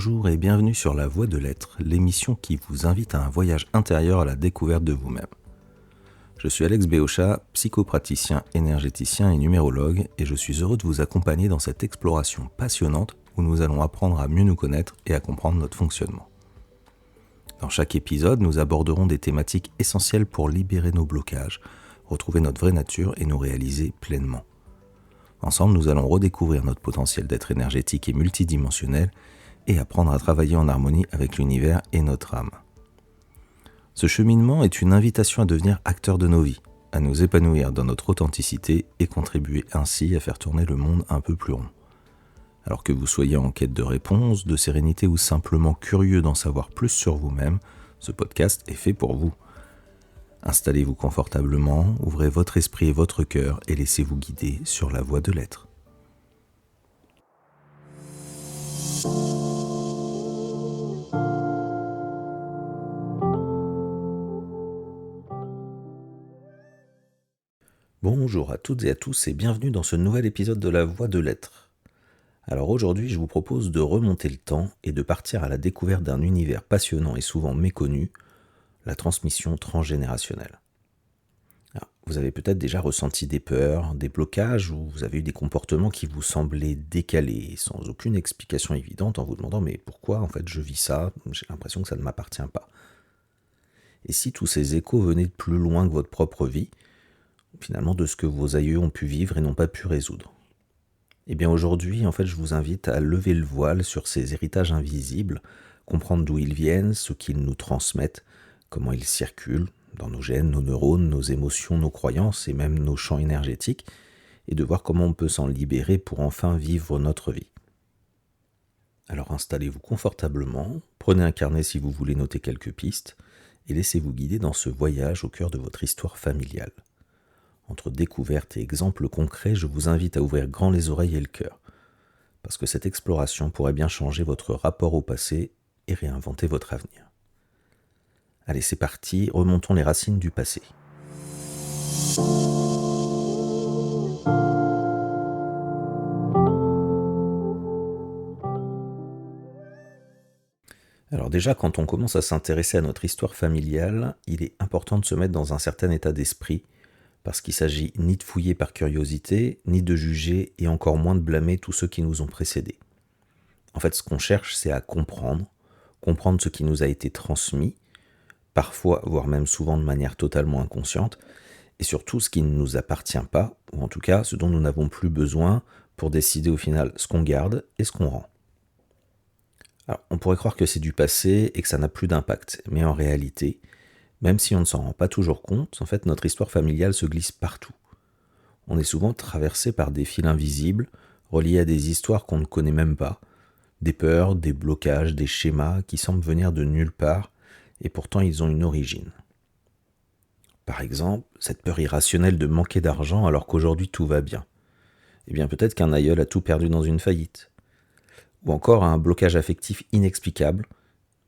Bonjour et bienvenue sur La Voie de l'Être, l'émission qui vous invite à un voyage intérieur à la découverte de vous-même. Je suis Alex Béochat, psychopraticien, énergéticien et numérologue, et je suis heureux de vous accompagner dans cette exploration passionnante où nous allons apprendre à mieux nous connaître et à comprendre notre fonctionnement. Dans chaque épisode, nous aborderons des thématiques essentielles pour libérer nos blocages, retrouver notre vraie nature et nous réaliser pleinement. Ensemble, nous allons redécouvrir notre potentiel d'être énergétique et multidimensionnel et apprendre à travailler en harmonie avec l'univers et notre âme. Ce cheminement est une invitation à devenir acteur de nos vies, à nous épanouir dans notre authenticité et contribuer ainsi à faire tourner le monde un peu plus rond. Alors que vous soyez en quête de réponses, de sérénité ou simplement curieux d'en savoir plus sur vous-même, ce podcast est fait pour vous. Installez-vous confortablement, ouvrez votre esprit et votre cœur et laissez-vous guider sur la voie de l'être. Bonjour à toutes et à tous et bienvenue dans ce nouvel épisode de La Voie de l'Être. Alors aujourd'hui, je vous propose de remonter le temps et de partir à la découverte d'un univers passionnant et souvent méconnu, la transmission transgénérationnelle. Alors, vous avez peut-être déjà ressenti des peurs, des blocages ou vous avez eu des comportements qui vous semblaient décalés, sans aucune explication évidente en vous demandant mais pourquoi en fait je vis ça, j'ai l'impression que ça ne m'appartient pas. Et si tous ces échos venaient de plus loin que votre propre vie, finalement de ce que vos aïeux ont pu vivre et n'ont pas pu résoudre. Eh bien aujourd'hui, en fait, je vous invite à lever le voile sur ces héritages invisibles, comprendre d'où ils viennent, ce qu'ils nous transmettent, comment ils circulent dans nos gènes, nos neurones, nos émotions, nos croyances et même nos champs énergétiques, et de voir comment on peut s'en libérer pour enfin vivre notre vie. Alors installez-vous confortablement, prenez un carnet si vous voulez noter quelques pistes, et laissez-vous guider dans ce voyage au cœur de votre histoire familiale. Entre découvertes et exemples concrets, je vous invite à ouvrir grand les oreilles et le cœur, parce que cette exploration pourrait bien changer votre rapport au passé et réinventer votre avenir. Allez, c'est parti, remontons les racines du passé. Alors déjà, quand on commence à s'intéresser à notre histoire familiale, il est important de se mettre dans un certain état d'esprit, parce qu'il ne s'agit ni de fouiller par curiosité, ni de juger, et encore moins de blâmer tous ceux qui nous ont précédés. En fait, ce qu'on cherche, c'est à comprendre ce qui nous a été transmis, parfois, voire même souvent de manière totalement inconsciente, et surtout ce qui ne nous appartient pas, ou en tout cas ce dont nous n'avons plus besoin pour décider au final ce qu'on garde et ce qu'on rend. Alors, on pourrait croire que c'est du passé et que ça n'a plus d'impact, mais en réalité, même si on ne s'en rend pas toujours compte, en fait, notre histoire familiale se glisse partout. On est souvent traversé par des fils invisibles, reliés à des histoires qu'on ne connaît même pas, des peurs, des blocages, des schémas qui semblent venir de nulle part, et pourtant ils ont une origine. Par exemple, cette peur irrationnelle de manquer d'argent alors qu'aujourd'hui tout va bien. Eh bien peut-être qu'un aïeul a tout perdu dans une faillite. Ou encore un blocage affectif inexplicable.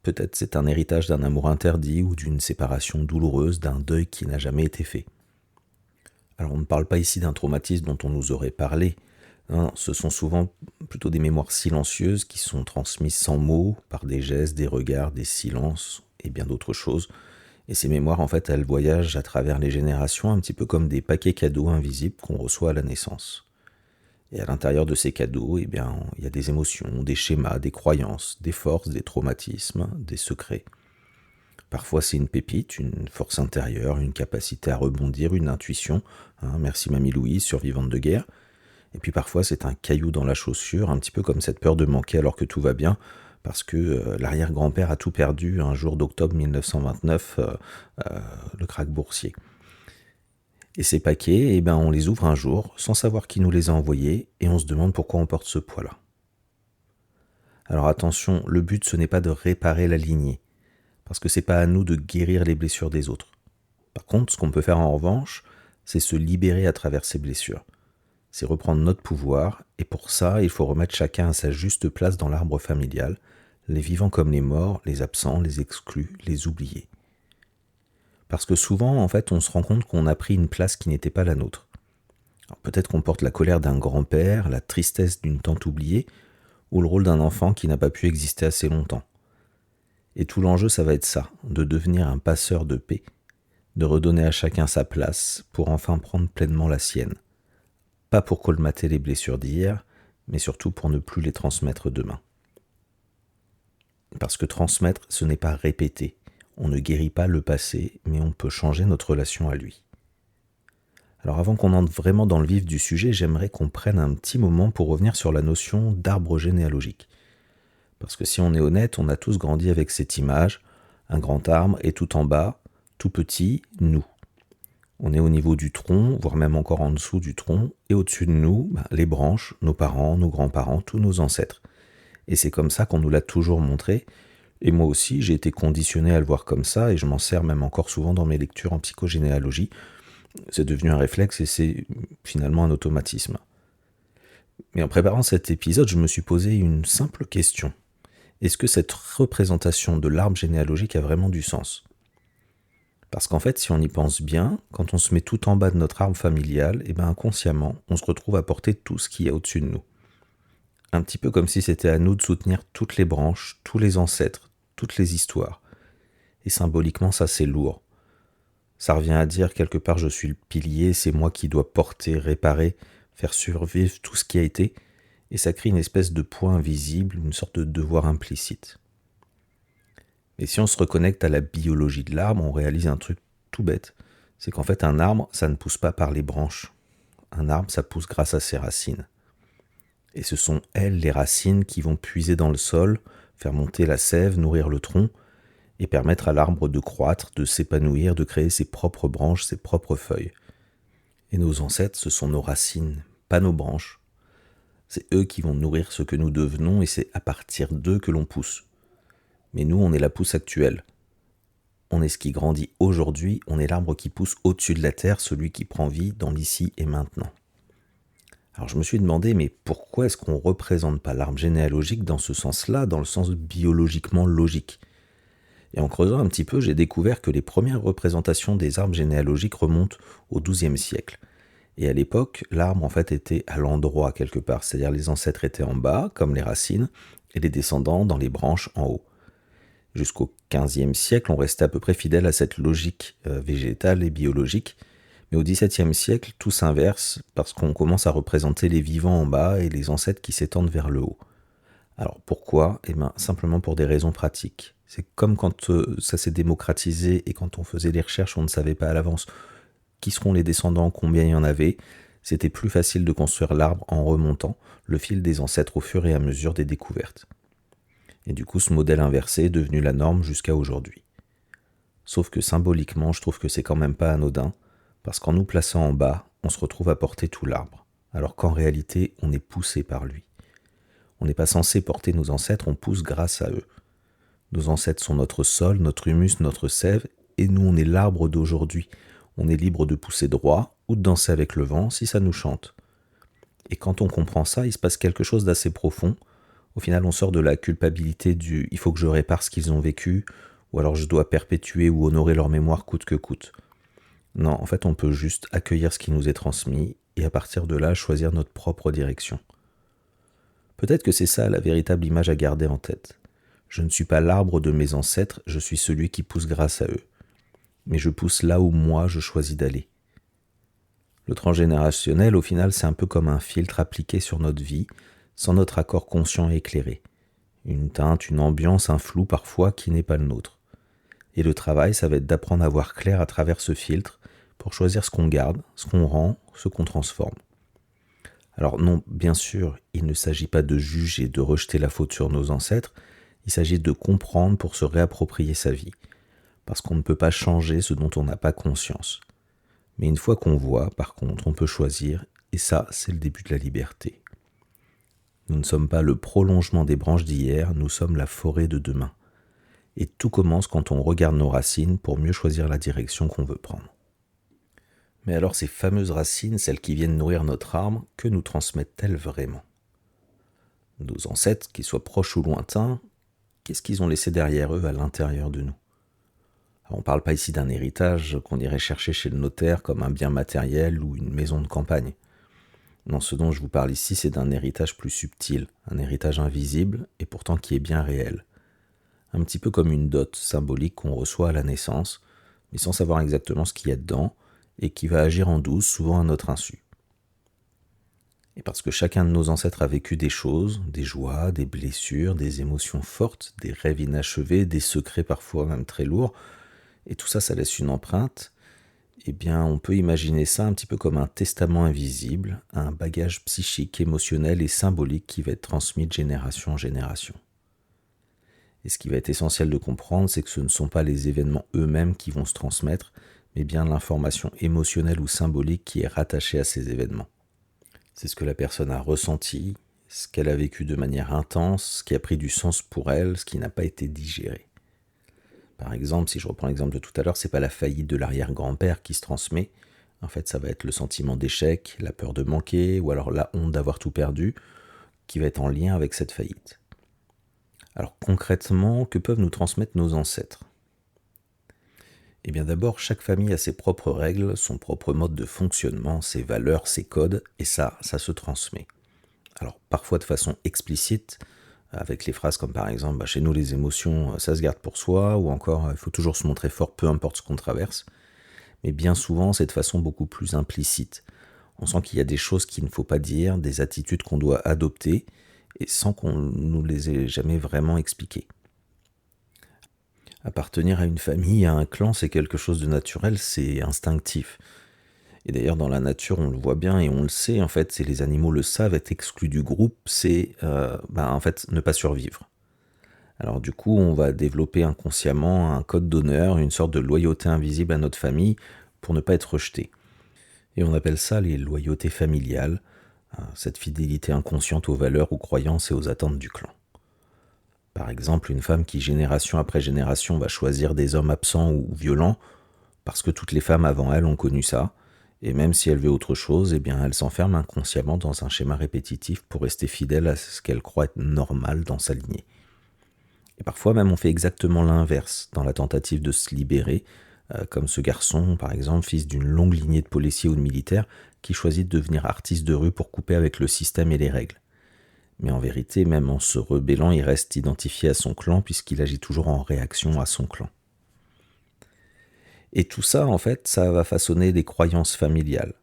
Peut-être c'est un héritage d'un amour interdit ou d'une séparation douloureuse, d'un deuil qui n'a jamais été fait. Alors on ne parle pas ici d'un traumatisme dont on nous aurait parlé. Non, ce sont souvent plutôt des mémoires silencieuses qui sont transmises sans mots, par des gestes, des regards, des silences et bien d'autres choses. Et ces mémoires, en fait, elles voyagent à travers les générations, un petit peu comme des paquets cadeaux invisibles qu'on reçoit à la naissance. Et à l'intérieur de ces cadeaux, eh bien, il y a des émotions, des schémas, des croyances, des forces, des traumatismes, des secrets. Parfois c'est une pépite, une force intérieure, une capacité à rebondir, une intuition. Merci Mamie Louise, survivante de guerre. Et puis parfois c'est un caillou dans la chaussure, un petit peu comme cette peur de manquer alors que tout va bien, parce que l'arrière-grand-père a tout perdu un jour d'octobre 1929, le krach boursier. Et ces paquets, on les ouvre un jour, sans savoir qui nous les a envoyés, et on se demande pourquoi on porte ce poids-là. Alors attention, le but ce n'est pas de réparer la lignée, parce que c'est pas à nous de guérir les blessures des autres. Par contre, ce qu'on peut faire en revanche, c'est se libérer à travers ces blessures. C'est reprendre notre pouvoir, et pour ça, il faut remettre chacun à sa juste place dans l'arbre familial, les vivants comme les morts, les absents, les exclus, les oubliés. Parce que souvent, en fait, on se rend compte qu'on a pris une place qui n'était pas la nôtre. Alors, peut-être qu'on porte la colère d'un grand-père, la tristesse d'une tante oubliée, ou le rôle d'un enfant qui n'a pas pu exister assez longtemps. Et tout l'enjeu, ça va être ça, de devenir un passeur de paix, de redonner à chacun sa place pour enfin prendre pleinement la sienne. Pas pour colmater les blessures d'hier, mais surtout pour ne plus les transmettre demain. Parce que transmettre, ce n'est pas répéter. On ne guérit pas le passé, mais on peut changer notre relation à lui. Alors avant qu'on entre vraiment dans le vif du sujet, j'aimerais qu'on prenne un petit moment pour revenir sur la notion d'arbre généalogique. Parce que si on est honnête, on a tous grandi avec cette image, un grand arbre et tout en bas, tout petit, nous. On est au niveau du tronc, voire même encore en dessous du tronc, et au-dessus de nous, les branches, nos parents, nos grands-parents, tous nos ancêtres. Et c'est comme ça qu'on nous l'a toujours montré, et moi aussi j'ai été conditionné à le voir comme ça, et je m'en sers même encore souvent dans mes lectures en psychogénéalogie. C'est devenu un réflexe et c'est finalement un automatisme. Mais en préparant cet épisode, je me suis posé une simple question. Est-ce que cette représentation de l'arbre généalogique a vraiment du sens ? Parce qu'en fait, si on y pense bien, quand on se met tout en bas de notre arbre familial, inconsciemment, on se retrouve à porter tout ce qu'il y a au-dessus de nous. Un petit peu comme si c'était à nous de soutenir toutes les branches, tous les ancêtres, toutes les histoires. Et symboliquement, ça c'est lourd. Ça revient à dire quelque part je suis le pilier, c'est moi qui dois porter, réparer, faire survivre tout ce qui a été, et ça crée une espèce de poids invisible, une sorte de devoir implicite. Et si on se reconnecte à la biologie de l'arbre, on réalise un truc tout bête. C'est qu'en fait un arbre, ça ne pousse pas par les branches. Un arbre, ça pousse grâce à ses racines. Et ce sont elles, les racines, qui vont puiser dans le sol, faire monter la sève, nourrir le tronc, et permettre à l'arbre de croître, de s'épanouir, de créer ses propres branches, ses propres feuilles. Et nos ancêtres, ce sont nos racines, pas nos branches. C'est eux qui vont nourrir ce que nous devenons et c'est à partir d'eux que l'on pousse. Mais nous, on est la pousse actuelle. On est ce qui grandit aujourd'hui, on est l'arbre qui pousse au-dessus de la terre, celui qui prend vie dans l'ici et maintenant. Alors je me suis demandé, mais pourquoi est-ce qu'on ne représente pas l'arbre généalogique dans ce sens-là, dans le sens biologiquement logique ? Et en creusant un petit peu, j'ai découvert que les premières représentations des arbres généalogiques remontent au XIIe siècle. Et à l'époque, l'arbre en fait était à l'endroit quelque part, c'est-à-dire les ancêtres étaient en bas, comme les racines, et les descendants dans les branches en haut. Jusqu'au XVe siècle, on restait à peu près fidèle à cette logique végétale et biologique. Mais au XVIIe siècle, tout s'inverse parce qu'on commence à représenter les vivants en bas et les ancêtres qui s'étendent vers le haut. Alors pourquoi ? Simplement pour des raisons pratiques. C'est comme quand ça s'est démocratisé et quand on faisait les recherches, on ne savait pas à l'avance qui seront les descendants, combien il y en avait. C'était plus facile de construire l'arbre en remontant le fil des ancêtres au fur et à mesure des découvertes. Et du coup, ce modèle inversé est devenu la norme jusqu'à aujourd'hui. Sauf que symboliquement, je trouve que c'est quand même pas anodin, parce qu'en nous plaçant en bas, on se retrouve à porter tout l'arbre, alors qu'en réalité, on est poussé par lui. On n'est pas censé porter nos ancêtres, on pousse grâce à eux. Nos ancêtres sont notre sol, notre humus, notre sève, et nous on est l'arbre d'aujourd'hui. On est libre de pousser droit ou de danser avec le vent si ça nous chante. Et quand on comprend ça, il se passe quelque chose d'assez profond. Au final, on sort de la culpabilité du « il faut que je répare ce qu'ils ont vécu » ou alors « je dois perpétuer ou honorer leur mémoire coûte que coûte ». Non, en fait, on peut juste accueillir ce qui nous est transmis et à partir de là, choisir notre propre direction. Peut-être que c'est ça la véritable image à garder en tête. Je ne suis pas l'arbre de mes ancêtres, je suis celui qui pousse grâce à eux. Mais je pousse là où moi je choisis d'aller. Le transgénérationnel, au final, c'est un peu comme un filtre appliqué sur notre vie, sans notre accord conscient et éclairé. Une teinte, une ambiance, un flou parfois qui n'est pas le nôtre. Et le travail, ça va être d'apprendre à voir clair à travers ce filtre pour choisir ce qu'on garde, ce qu'on rend, ce qu'on transforme. Alors non, bien sûr, il ne s'agit pas de juger, de rejeter la faute sur nos ancêtres, il s'agit de comprendre pour se réapproprier sa vie, parce qu'on ne peut pas changer ce dont on n'a pas conscience. Mais une fois qu'on voit, par contre, on peut choisir, et ça, c'est le début de la liberté. Nous ne sommes pas le prolongement des branches d'hier, nous sommes la forêt de demain. Et tout commence quand on regarde nos racines pour mieux choisir la direction qu'on veut prendre. Mais alors ces fameuses racines, celles qui viennent nourrir notre arbre, que nous transmettent-elles vraiment ? Nos ancêtres, qu'ils soient proches ou lointains, qu'est-ce qu'ils ont laissé derrière eux à l'intérieur de nous ? Alors, on ne parle pas ici d'un héritage qu'on irait chercher chez le notaire comme un bien matériel ou une maison de campagne. Non, ce dont je vous parle ici, c'est d'un héritage plus subtil, un héritage invisible et pourtant qui est bien réel. Un petit peu comme une dot symbolique qu'on reçoit à la naissance, mais sans savoir exactement ce qu'il y a dedans, et qui va agir en douce, souvent à notre insu. Et parce que chacun de nos ancêtres a vécu des choses, des joies, des blessures, des émotions fortes, des rêves inachevés, des secrets parfois même très lourds, et tout ça, ça laisse une empreinte, eh bien, on peut imaginer ça un petit peu comme un testament invisible, un bagage psychique, émotionnel et symbolique qui va être transmis de génération en génération. Et ce qui va être essentiel de comprendre, c'est que ce ne sont pas les événements eux-mêmes qui vont se transmettre, mais bien l'information émotionnelle ou symbolique qui est rattachée à ces événements. C'est ce que la personne a ressenti, ce qu'elle a vécu de manière intense, ce qui a pris du sens pour elle, ce qui n'a pas été digéré. Par exemple, si je reprends l'exemple de tout à l'heure, c'est pas la faillite de l'arrière-grand-père qui se transmet. En fait, ça va être le sentiment d'échec, la peur de manquer, ou alors la honte d'avoir tout perdu, qui va être en lien avec cette faillite. Alors concrètement, que peuvent nous transmettre nos ancêtres ? Eh bien d'abord, chaque famille a ses propres règles, son propre mode de fonctionnement, ses valeurs, ses codes, et ça se transmet. Alors parfois de façon explicite, avec les phrases comme par exemple chez nous les émotions ça se garde pour soi, ou encore il faut toujours se montrer fort peu importe ce qu'on traverse, mais bien souvent c'est de façon beaucoup plus implicite. On sent qu'il y a des choses qu'il ne faut pas dire, des attitudes qu'on doit adopter, et sans qu'on nous les ait jamais vraiment expliquées. Appartenir à une famille, à un clan, c'est quelque chose de naturel, c'est instinctif. Et d'ailleurs, dans la nature, on le voit bien et on le sait, en fait, les animaux le savent, être exclus du groupe, c'est en fait ne pas survivre. Alors du coup, on va développer inconsciemment un code d'honneur, une sorte de loyauté invisible à notre famille pour ne pas être rejeté. Et on appelle ça les loyautés familiales, cette fidélité inconsciente aux valeurs, aux croyances et aux attentes du clan. Par exemple, une femme qui, génération après génération, va choisir des hommes absents ou violents, parce que toutes les femmes avant elle ont connu ça, et même si elle veut autre chose, eh bien elle s'enferme inconsciemment dans un schéma répétitif pour rester fidèle à ce qu'elle croit être normal dans sa lignée. Et parfois même on fait exactement l'inverse, dans la tentative de se libérer, comme ce garçon, par exemple, fils d'une longue lignée de policiers ou de militaires, qui choisit de devenir artiste de rue pour couper avec le système et les règles. Mais en vérité, même en se rebellant, il reste identifié à son clan puisqu'il agit toujours en réaction à son clan. Et tout ça, en fait, ça va façonner des croyances familiales,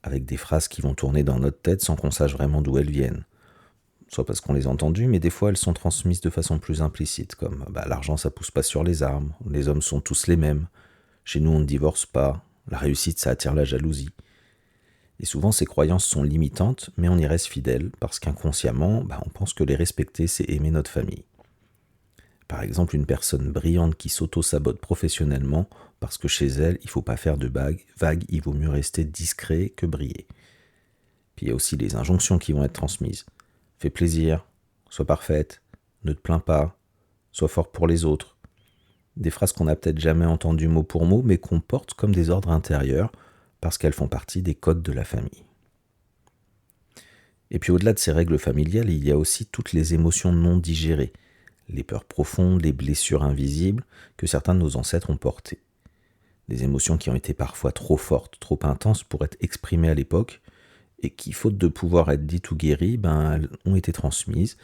avec des phrases qui vont tourner dans notre tête sans qu'on sache vraiment d'où elles viennent. Soit parce qu'on les a entendues, mais des fois elles sont transmises de façon plus implicite, comme l'argent ça pousse pas sur les arbres, les hommes sont tous les mêmes, chez nous on ne divorce pas, la réussite ça attire la jalousie. Et souvent, ces croyances sont limitantes, mais on y reste fidèle parce qu'inconsciemment, on pense que les respecter, c'est aimer notre famille. Par exemple, une personne brillante qui s'auto-sabote professionnellement parce que chez elle, il ne faut pas faire de vagues, il vaut mieux rester discret que briller. Puis il y a aussi les injonctions qui vont être transmises. Fais plaisir, sois parfaite, ne te plains pas, sois fort pour les autres. Des phrases qu'on n'a peut-être jamais entendues mot pour mot, mais qu'on porte comme des ordres intérieurs, parce qu'elles font partie des codes de la famille. Et puis au-delà de ces règles familiales, il y a aussi toutes les émotions non digérées, les peurs profondes, les blessures invisibles que certains de nos ancêtres ont portées. Des émotions qui ont été parfois trop fortes, trop intenses pour être exprimées à l'époque, et qui, faute de pouvoir être dites ou guéries, elles ont été transmises,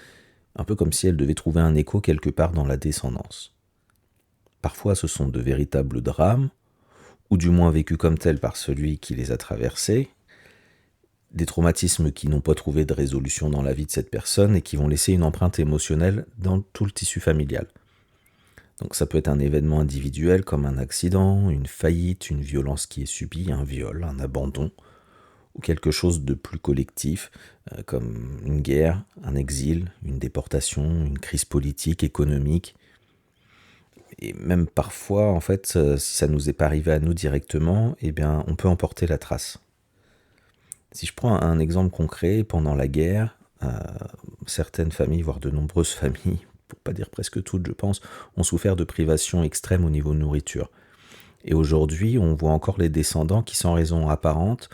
un peu comme si elles devaient trouver un écho quelque part dans la descendance. Parfois ce sont de véritables drames, ou du moins vécus comme tels par celui qui les a traversés, des traumatismes qui n'ont pas trouvé de résolution dans la vie de cette personne et qui vont laisser une empreinte émotionnelle dans tout le tissu familial. Donc ça peut être un événement individuel comme un accident, une faillite, une violence qui est subie, un viol, un abandon, ou quelque chose de plus collectif comme une guerre, un exil, une déportation, une crise politique, économique. Et même parfois, en fait, si ça nous est pas arrivé à nous directement, on peut emporter la trace. Si je prends un exemple concret, pendant la guerre, certaines familles, voire de nombreuses familles, pour pas dire presque toutes, je pense, ont souffert de privations extrêmes au niveau de nourriture. Et aujourd'hui, on voit encore les descendants qui, sans raison apparente,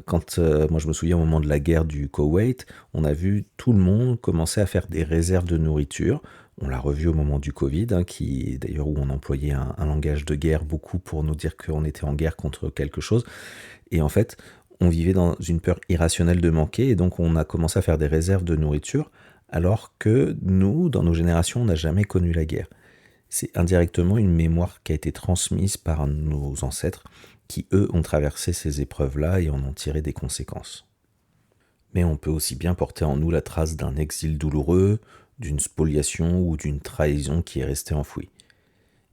moi je me souviens au moment de la guerre du Koweït, on a vu tout le monde commencer à faire des réserves de nourriture. On l'a revu au moment du Covid, qui d'ailleurs où on employait un langage de guerre beaucoup pour nous dire qu'on était en guerre contre quelque chose. Et en fait, on vivait dans une peur irrationnelle de manquer, et donc on a commencé à faire des réserves de nourriture, alors que nous, dans nos générations, on n'a jamais connu la guerre. C'est indirectement une mémoire qui a été transmise par nos ancêtres, qui eux ont traversé ces épreuves-là et en ont tiré des conséquences. Mais on peut aussi bien porter en nous la trace d'un exil douloureux, d'une spoliation ou d'une trahison qui est restée enfouie.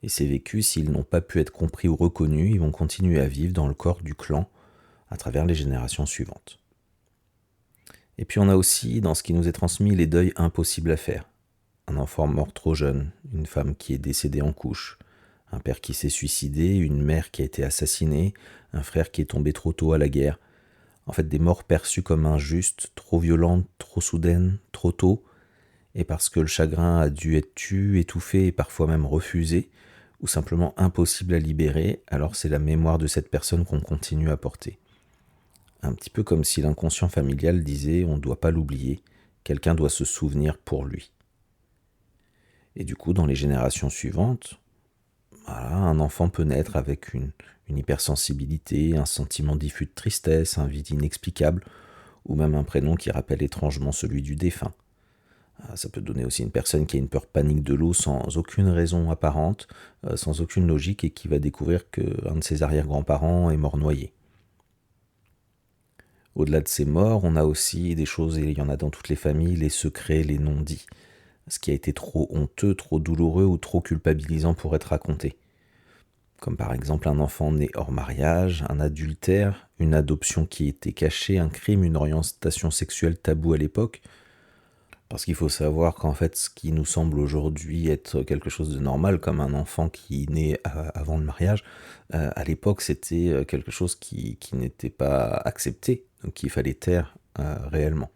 Et ces vécus, s'ils n'ont pas pu être compris ou reconnus, ils vont continuer à vivre dans le corps du clan à travers les générations suivantes. Et puis on a aussi, dans ce qui nous est transmis, les deuils impossibles à faire. Un enfant mort trop jeune, une femme qui est décédée en couche, un père qui s'est suicidé, une mère qui a été assassinée, un frère qui est tombé trop tôt à la guerre. En fait, des morts perçues comme injustes, trop violentes, trop soudaines, trop tôt, et parce que le chagrin a dû être tué, étouffé et parfois même refusé, ou simplement impossible à libérer, alors c'est la mémoire de cette personne qu'on continue à porter. Un petit peu comme si l'inconscient familial disait on ne doit pas l'oublier, quelqu'un doit se souvenir pour lui. Et du coup, dans les générations suivantes, voilà, un enfant peut naître avec une hypersensibilité, un sentiment diffus de tristesse, un vide inexplicable, ou même un prénom qui rappelle étrangement celui du défunt. Ça peut donner aussi une personne qui a une peur panique de l'eau sans aucune raison apparente, sans aucune logique, et qui va découvrir qu'un de ses arrière-grands-parents est mort noyé. Au-delà de ces morts, on a aussi des choses, et il y en a dans toutes les familles, les secrets, les non-dits. Ce qui a été trop honteux, trop douloureux ou trop culpabilisant pour être raconté. Comme par exemple un enfant né hors mariage, un adultère, une adoption qui était cachée, un crime, une orientation sexuelle taboue à l'époque. Parce qu'il faut savoir qu'en fait, ce qui nous semble aujourd'hui être quelque chose de normal, comme un enfant qui naît avant le mariage, à l'époque, c'était quelque chose qui n'était pas accepté, donc qu'il fallait taire réellement.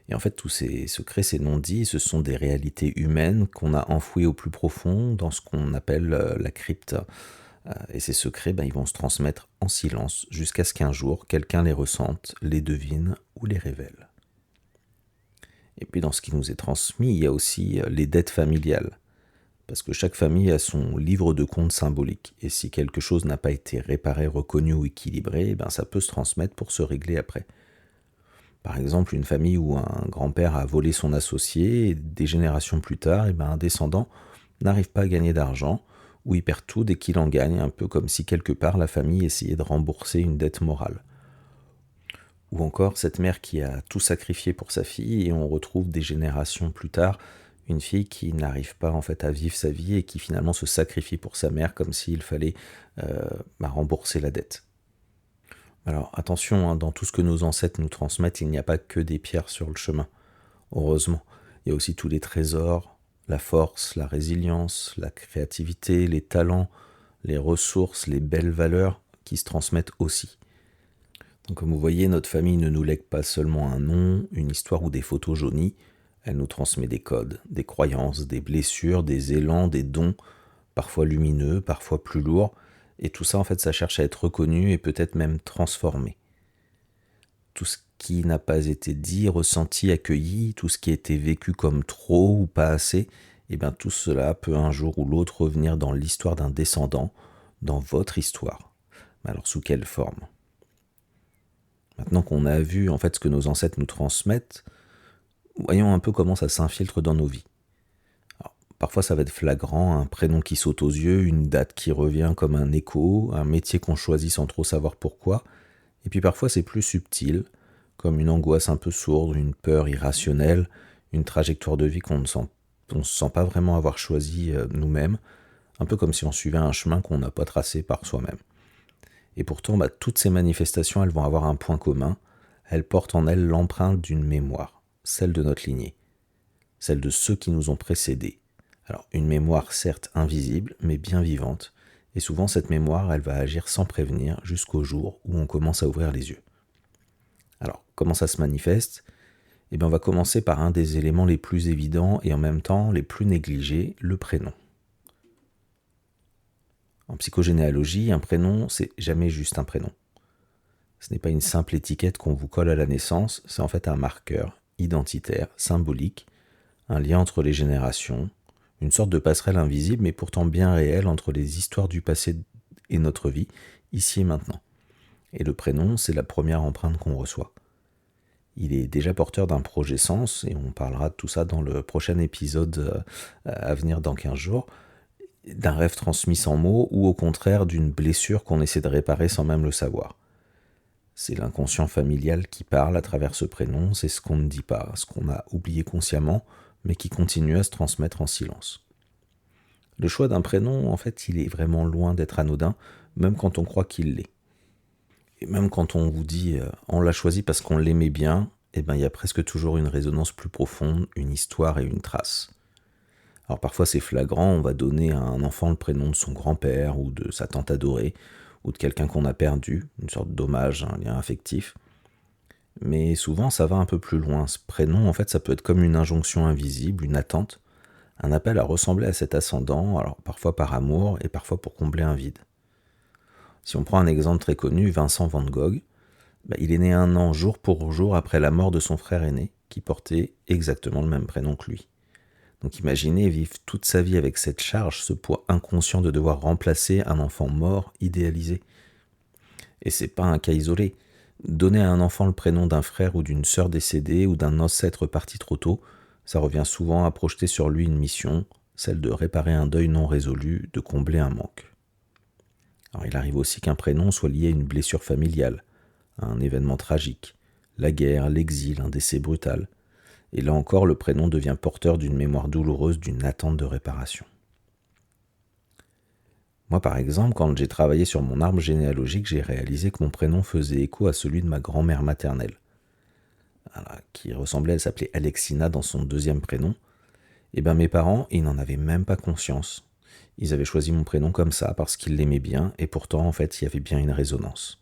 Et en fait, tous ces secrets, ces non-dits, ce sont des réalités humaines qu'on a enfouies au plus profond dans ce qu'on appelle la crypte. Et ces secrets, ils vont se transmettre en silence jusqu'à ce qu'un jour, quelqu'un les ressente, les devine ou les révèle. Et puis dans ce qui nous est transmis, il y a aussi les dettes familiales. Parce que chaque famille a son livre de compte symbolique. Et si quelque chose n'a pas été réparé, reconnu ou équilibré, ça peut se transmettre pour se régler après. Par exemple, une famille où un grand-père a volé son associé, et des générations plus tard, un descendant n'arrive pas à gagner d'argent, ou il perd tout dès qu'il en gagne, un peu comme si quelque part la famille essayait de rembourser une dette morale. Ou encore cette mère qui a tout sacrifié pour sa fille, et on retrouve des générations plus tard une fille qui n'arrive pas en fait à vivre sa vie et qui finalement se sacrifie pour sa mère comme s'il fallait rembourser la dette. Alors attention, dans tout ce que nos ancêtres nous transmettent, il n'y a pas que des pierres sur le chemin. Heureusement, il y a aussi tous les trésors, la force, la résilience, la créativité, les talents, les ressources, les belles valeurs qui se transmettent aussi. Donc comme vous voyez, notre famille ne nous lègue pas seulement un nom, une histoire ou des photos jaunies, elle nous transmet des codes, des croyances, des blessures, des élans, des dons, parfois lumineux, parfois plus lourds, et tout ça en fait ça cherche à être reconnu et peut-être même transformé. Tout ce qui n'a pas été dit, ressenti, accueilli, tout ce qui a été vécu comme trop ou pas assez, tout cela peut un jour ou l'autre revenir dans l'histoire d'un descendant, dans votre histoire. Mais alors sous quelle forme ? Maintenant qu'on a vu en fait ce que nos ancêtres nous transmettent, voyons un peu comment ça s'infiltre dans nos vies. Alors, parfois ça va être flagrant, un prénom qui saute aux yeux, une date qui revient comme un écho, un métier qu'on choisit sans trop savoir pourquoi, et puis parfois c'est plus subtil, comme une angoisse un peu sourde, une peur irrationnelle, une trajectoire de vie qu'on ne se sent pas vraiment avoir choisi nous-mêmes, un peu comme si on suivait un chemin qu'on n'a pas tracé par soi-même. Et pourtant, toutes ces manifestations, elles vont avoir un point commun, elles portent en elles l'empreinte d'une mémoire, celle de notre lignée, celle de ceux qui nous ont précédés. Alors, une mémoire certes invisible, mais bien vivante, et souvent cette mémoire, elle va agir sans prévenir jusqu'au jour où on commence à ouvrir les yeux. Alors, comment ça se manifeste ? On va commencer par un des éléments les plus évidents et en même temps les plus négligés, le prénom. En psychogénéalogie, un prénom, c'est jamais juste un prénom. Ce n'est pas une simple étiquette qu'on vous colle à la naissance, c'est en fait un marqueur identitaire, symbolique, un lien entre les générations, une sorte de passerelle invisible mais pourtant bien réelle entre les histoires du passé et notre vie, ici et maintenant. Et le prénom, c'est la première empreinte qu'on reçoit. Il est déjà porteur d'un projet sens, et on parlera de tout ça dans le prochain épisode à venir dans 15 jours, d'un rêve transmis sans mots, ou au contraire d'une blessure qu'on essaie de réparer sans même le savoir. C'est l'inconscient familial qui parle à travers ce prénom, c'est ce qu'on ne dit pas, ce qu'on a oublié consciemment, mais qui continue à se transmettre en silence. Le choix d'un prénom, en fait, il est vraiment loin d'être anodin, même quand on croit qu'il l'est. Et même quand on vous dit on l'a choisi parce qu'on l'aimait bien, eh ben, il y a presque toujours une résonance plus profonde, une histoire et une trace. Alors parfois c'est flagrant, on va donner à un enfant le prénom de son grand-père ou de sa tante adorée, ou de quelqu'un qu'on a perdu, une sorte d'hommage, un lien affectif. Mais souvent ça va un peu plus loin. Ce prénom, en fait, ça peut être comme une injonction invisible, une attente, un appel à ressembler à cet ascendant, alors parfois par amour et parfois pour combler un vide. Si on prend un exemple très connu, Vincent van Gogh, il est né 1 an jour pour jour après la mort de son frère aîné, qui portait exactement le même prénom que lui. Donc imaginez vivre toute sa vie avec cette charge, ce poids inconscient de devoir remplacer un enfant mort idéalisé. Et c'est pas un cas isolé. Donner à un enfant le prénom d'un frère ou d'une sœur décédée ou d'un ancêtre parti trop tôt, ça revient souvent à projeter sur lui une mission, celle de réparer un deuil non résolu, de combler un manque. Alors il arrive aussi qu'un prénom soit lié à une blessure familiale, à un événement tragique, la guerre, l'exil, un décès brutal. Et là encore, le prénom devient porteur d'une mémoire douloureuse, d'une attente de réparation. Moi, par exemple, quand j'ai travaillé sur mon arbre généalogique, j'ai réalisé que mon prénom faisait écho à celui de ma grand-mère maternelle, qui ressemblait, elle s'appelait Alexina dans son deuxième prénom. Et bien mes parents, ils n'en avaient même pas conscience. Ils avaient choisi mon prénom comme ça parce qu'ils l'aimaient bien, et pourtant, en fait, il y avait bien une résonance.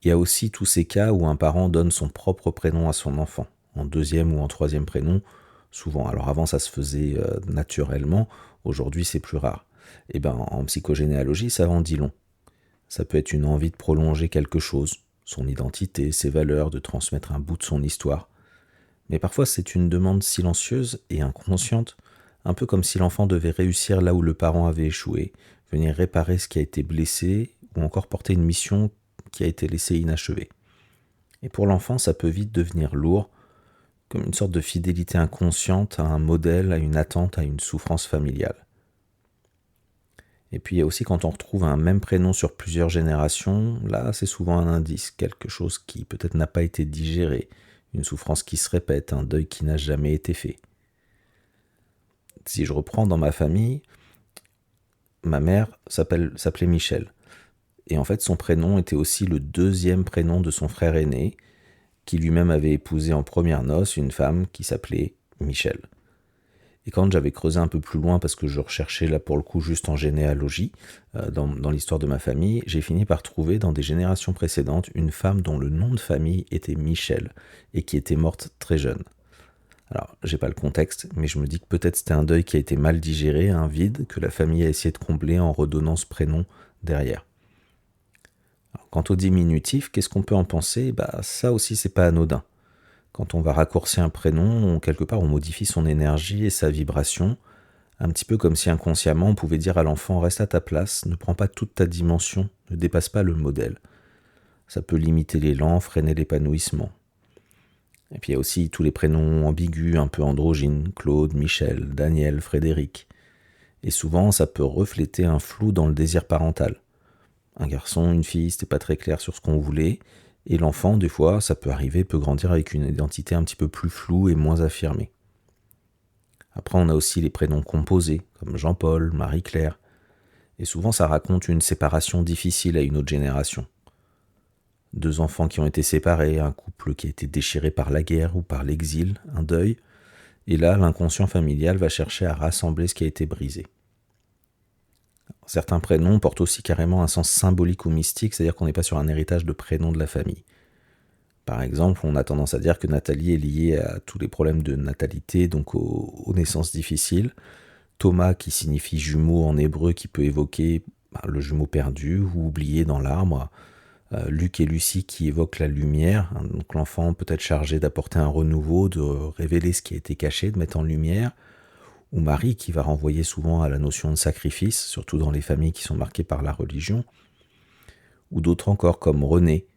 Il y a aussi tous ces cas où un parent donne son propre prénom à son enfant, en deuxième ou en troisième prénom, souvent. Alors avant ça se faisait naturellement, aujourd'hui c'est plus rare. Et ben en psychogénéalogie ça en dit long. Ça peut être une envie de prolonger quelque chose, son identité, ses valeurs, de transmettre un bout de son histoire. Mais parfois c'est une demande silencieuse et inconsciente, un peu comme si l'enfant devait réussir là où le parent avait échoué, venir réparer ce qui a été blessé, ou encore porter une mission qui a été laissée inachevée. Et pour l'enfant, ça peut vite devenir lourd, comme une sorte de fidélité inconsciente à un modèle, à une attente, à une souffrance familiale. Et puis il y a aussi quand on retrouve un même prénom sur plusieurs générations, là c'est souvent un indice, quelque chose qui peut-être n'a pas été digéré, une souffrance qui se répète, un deuil qui n'a jamais été fait. Si je reprends dans ma famille, ma mère s'appelait Michel. Et en fait son prénom était aussi le deuxième prénom de son frère aîné, qui lui-même avait épousé en premières noces une femme qui s'appelait Michel. Et quand j'avais creusé un peu plus loin, parce que je recherchais là pour le coup juste en généalogie, dans l'histoire de ma famille, j'ai fini par trouver dans des générations précédentes une femme dont le nom de famille était Michel, et qui était morte très jeune. Alors, j'ai pas le contexte, mais je me dis que peut-être c'était un deuil qui a été mal digéré, un vide que la famille a essayé de combler en redonnant ce prénom derrière. Alors, quant au diminutif, qu'est-ce qu'on peut en penser ? Ça aussi, c'est pas anodin. Quand on va raccourcir un prénom, quelque part on modifie son énergie et sa vibration, un petit peu comme si inconsciemment on pouvait dire à l'enfant reste à ta place, ne prends pas toute ta dimension, ne dépasse pas le modèle. Ça peut limiter l'élan, freiner l'épanouissement. Et puis il y a aussi tous les prénoms ambigus, un peu androgynes, Claude, Michel, Daniel, Frédéric. Et souvent ça peut refléter un flou dans le désir parental. Un garçon, une fille, c'était pas très clair sur ce qu'on voulait, et l'enfant, des fois, ça peut arriver, peut grandir avec une identité un petit peu plus floue et moins affirmée. Après, on a aussi les prénoms composés, comme Jean-Paul, Marie-Claire, et souvent ça raconte une séparation difficile à une autre génération. 2 enfants qui ont été séparés, un couple qui a été déchiré par la guerre ou par l'exil, un deuil, et là, l'inconscient familial va chercher à rassembler ce qui a été brisé. Certains prénoms portent aussi carrément un sens symbolique ou mystique, c'est-à-dire qu'on n'est pas sur un héritage de prénom de la famille. Par exemple, on a tendance à dire que Nathalie est liée à tous les problèmes de natalité, donc aux naissances difficiles. Thomas, qui signifie jumeau en hébreu, qui peut évoquer le jumeau perdu ou oublié dans l'arbre. Luc et Lucie, qui évoquent la lumière, donc l'enfant peut être chargé d'apporter un renouveau, de révéler ce qui a été caché, de mettre en lumière. Ou Marie, qui va renvoyer souvent à la notion de sacrifice, surtout dans les familles qui sont marquées par la religion. ou d'autres encore comme René,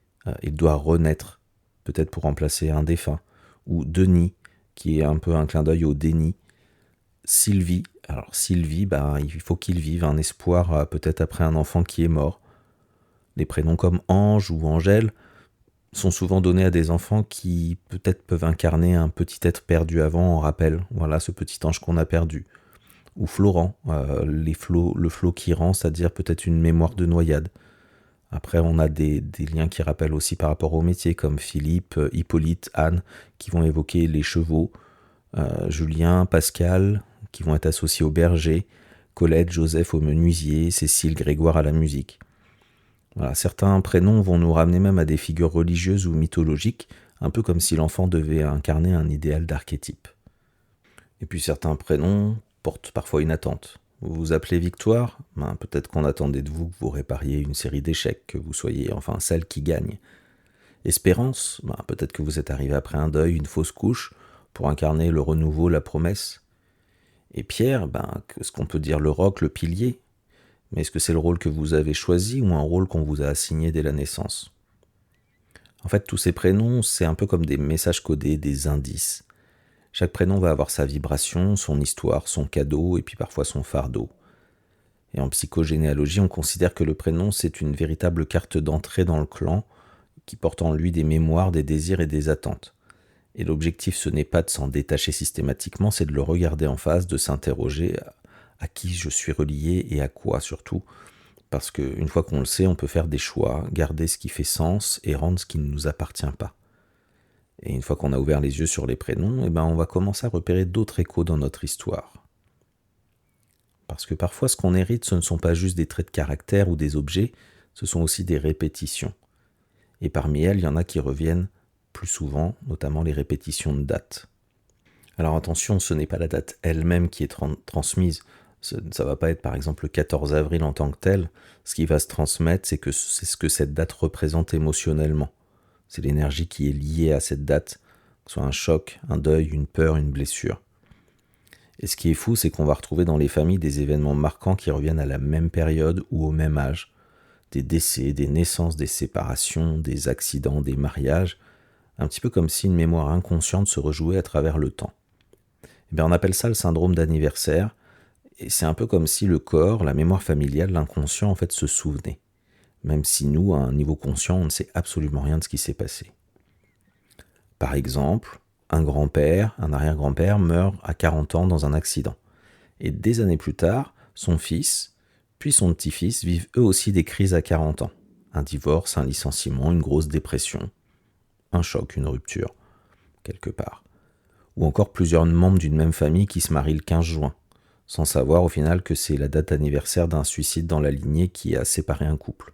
il doit renaître, peut-être pour remplacer un défunt, ou Denis, qui est un peu un clin d'œil au déni. Sylvie, alors Sylvie, il faut qu'il vive un espoir peut-être après un enfant qui est mort. Les prénoms comme Ange ou Angèle sont souvent donnés à des enfants qui peut-être peuvent incarner un petit être perdu avant en rappel, voilà ce petit ange qu'on a perdu. Ou Florent, le flot qui rend, c'est-à-dire peut-être une mémoire de noyade. Après, on a des liens qui rappellent aussi par rapport au métier, comme Philippe, Hippolyte, Anne, qui vont évoquer les chevaux, Julien, Pascal, qui vont être associés au berger, Colette, Joseph au menuisier, Cécile, Grégoire à la musique. Voilà, certains prénoms vont nous ramener même à des figures religieuses ou mythologiques, un peu comme si l'enfant devait incarner un idéal d'archétype. Et puis certains prénoms portent parfois une attente. Vous vous appelez Victoire, peut-être qu'on attendait de vous que vous répariez une série d'échecs, que vous soyez enfin celle qui gagne. Espérance, peut-être que vous êtes arrivé après un deuil, une fausse couche, pour incarner le renouveau, la promesse. Et Pierre, est-ce qu'on peut dire le roc, le pilier? Mais est-ce que c'est le rôle que vous avez choisi ou un rôle qu'on vous a assigné dès la naissance? En fait, tous ces prénoms, c'est un peu comme des messages codés, des indices. Chaque prénom va avoir sa vibration, son histoire, son cadeau et puis parfois son fardeau. Et en psychogénéalogie, on considère que le prénom, c'est une véritable carte d'entrée dans le clan qui porte en lui des mémoires, des désirs et des attentes. Et l'objectif, ce n'est pas de s'en détacher systématiquement, c'est de le regarder en face, de s'interroger à qui je suis relié et à quoi surtout. Parce qu'une fois qu'on le sait, on peut faire des choix, garder ce qui fait sens et rendre ce qui ne nous appartient pas. Et une fois qu'on a ouvert les yeux sur les prénoms, on va commencer à repérer d'autres échos dans notre histoire. Parce que parfois, ce qu'on hérite, ce ne sont pas juste des traits de caractère ou des objets, ce sont aussi des répétitions. Et parmi elles, il y en a qui reviennent plus souvent, notamment les répétitions de dates. Alors attention, ce n'est pas la date elle-même qui est transmise. Ça ne va pas être par exemple le 14 avril en tant que tel. Ce qui va se transmettre, c'est ce que cette date représente émotionnellement. C'est l'énergie qui est liée à cette date, que ce soit un choc, un deuil, une peur, une blessure. Et ce qui est fou, c'est qu'on va retrouver dans les familles des événements marquants qui reviennent à la même période ou au même âge. Des décès, des naissances, des séparations, des accidents, des mariages, un petit peu comme si une mémoire inconsciente se rejouait à travers le temps. On appelle ça le syndrome d'anniversaire, et c'est un peu comme si le corps, la mémoire familiale, l'inconscient en fait se souvenait. Même si nous, à un niveau conscient, on ne sait absolument rien de ce qui s'est passé. Par exemple, un grand-père, un arrière-grand-père meurt à 40 ans dans un accident. Et des années plus tard, son fils, puis son petit-fils vivent eux aussi des crises à 40 ans. Un divorce, un licenciement, une grosse dépression, un choc, une rupture, quelque part. Ou encore plusieurs membres d'une même famille qui se marient le 15 juin, sans savoir au final que c'est la date anniversaire d'un suicide dans la lignée qui a séparé un couple.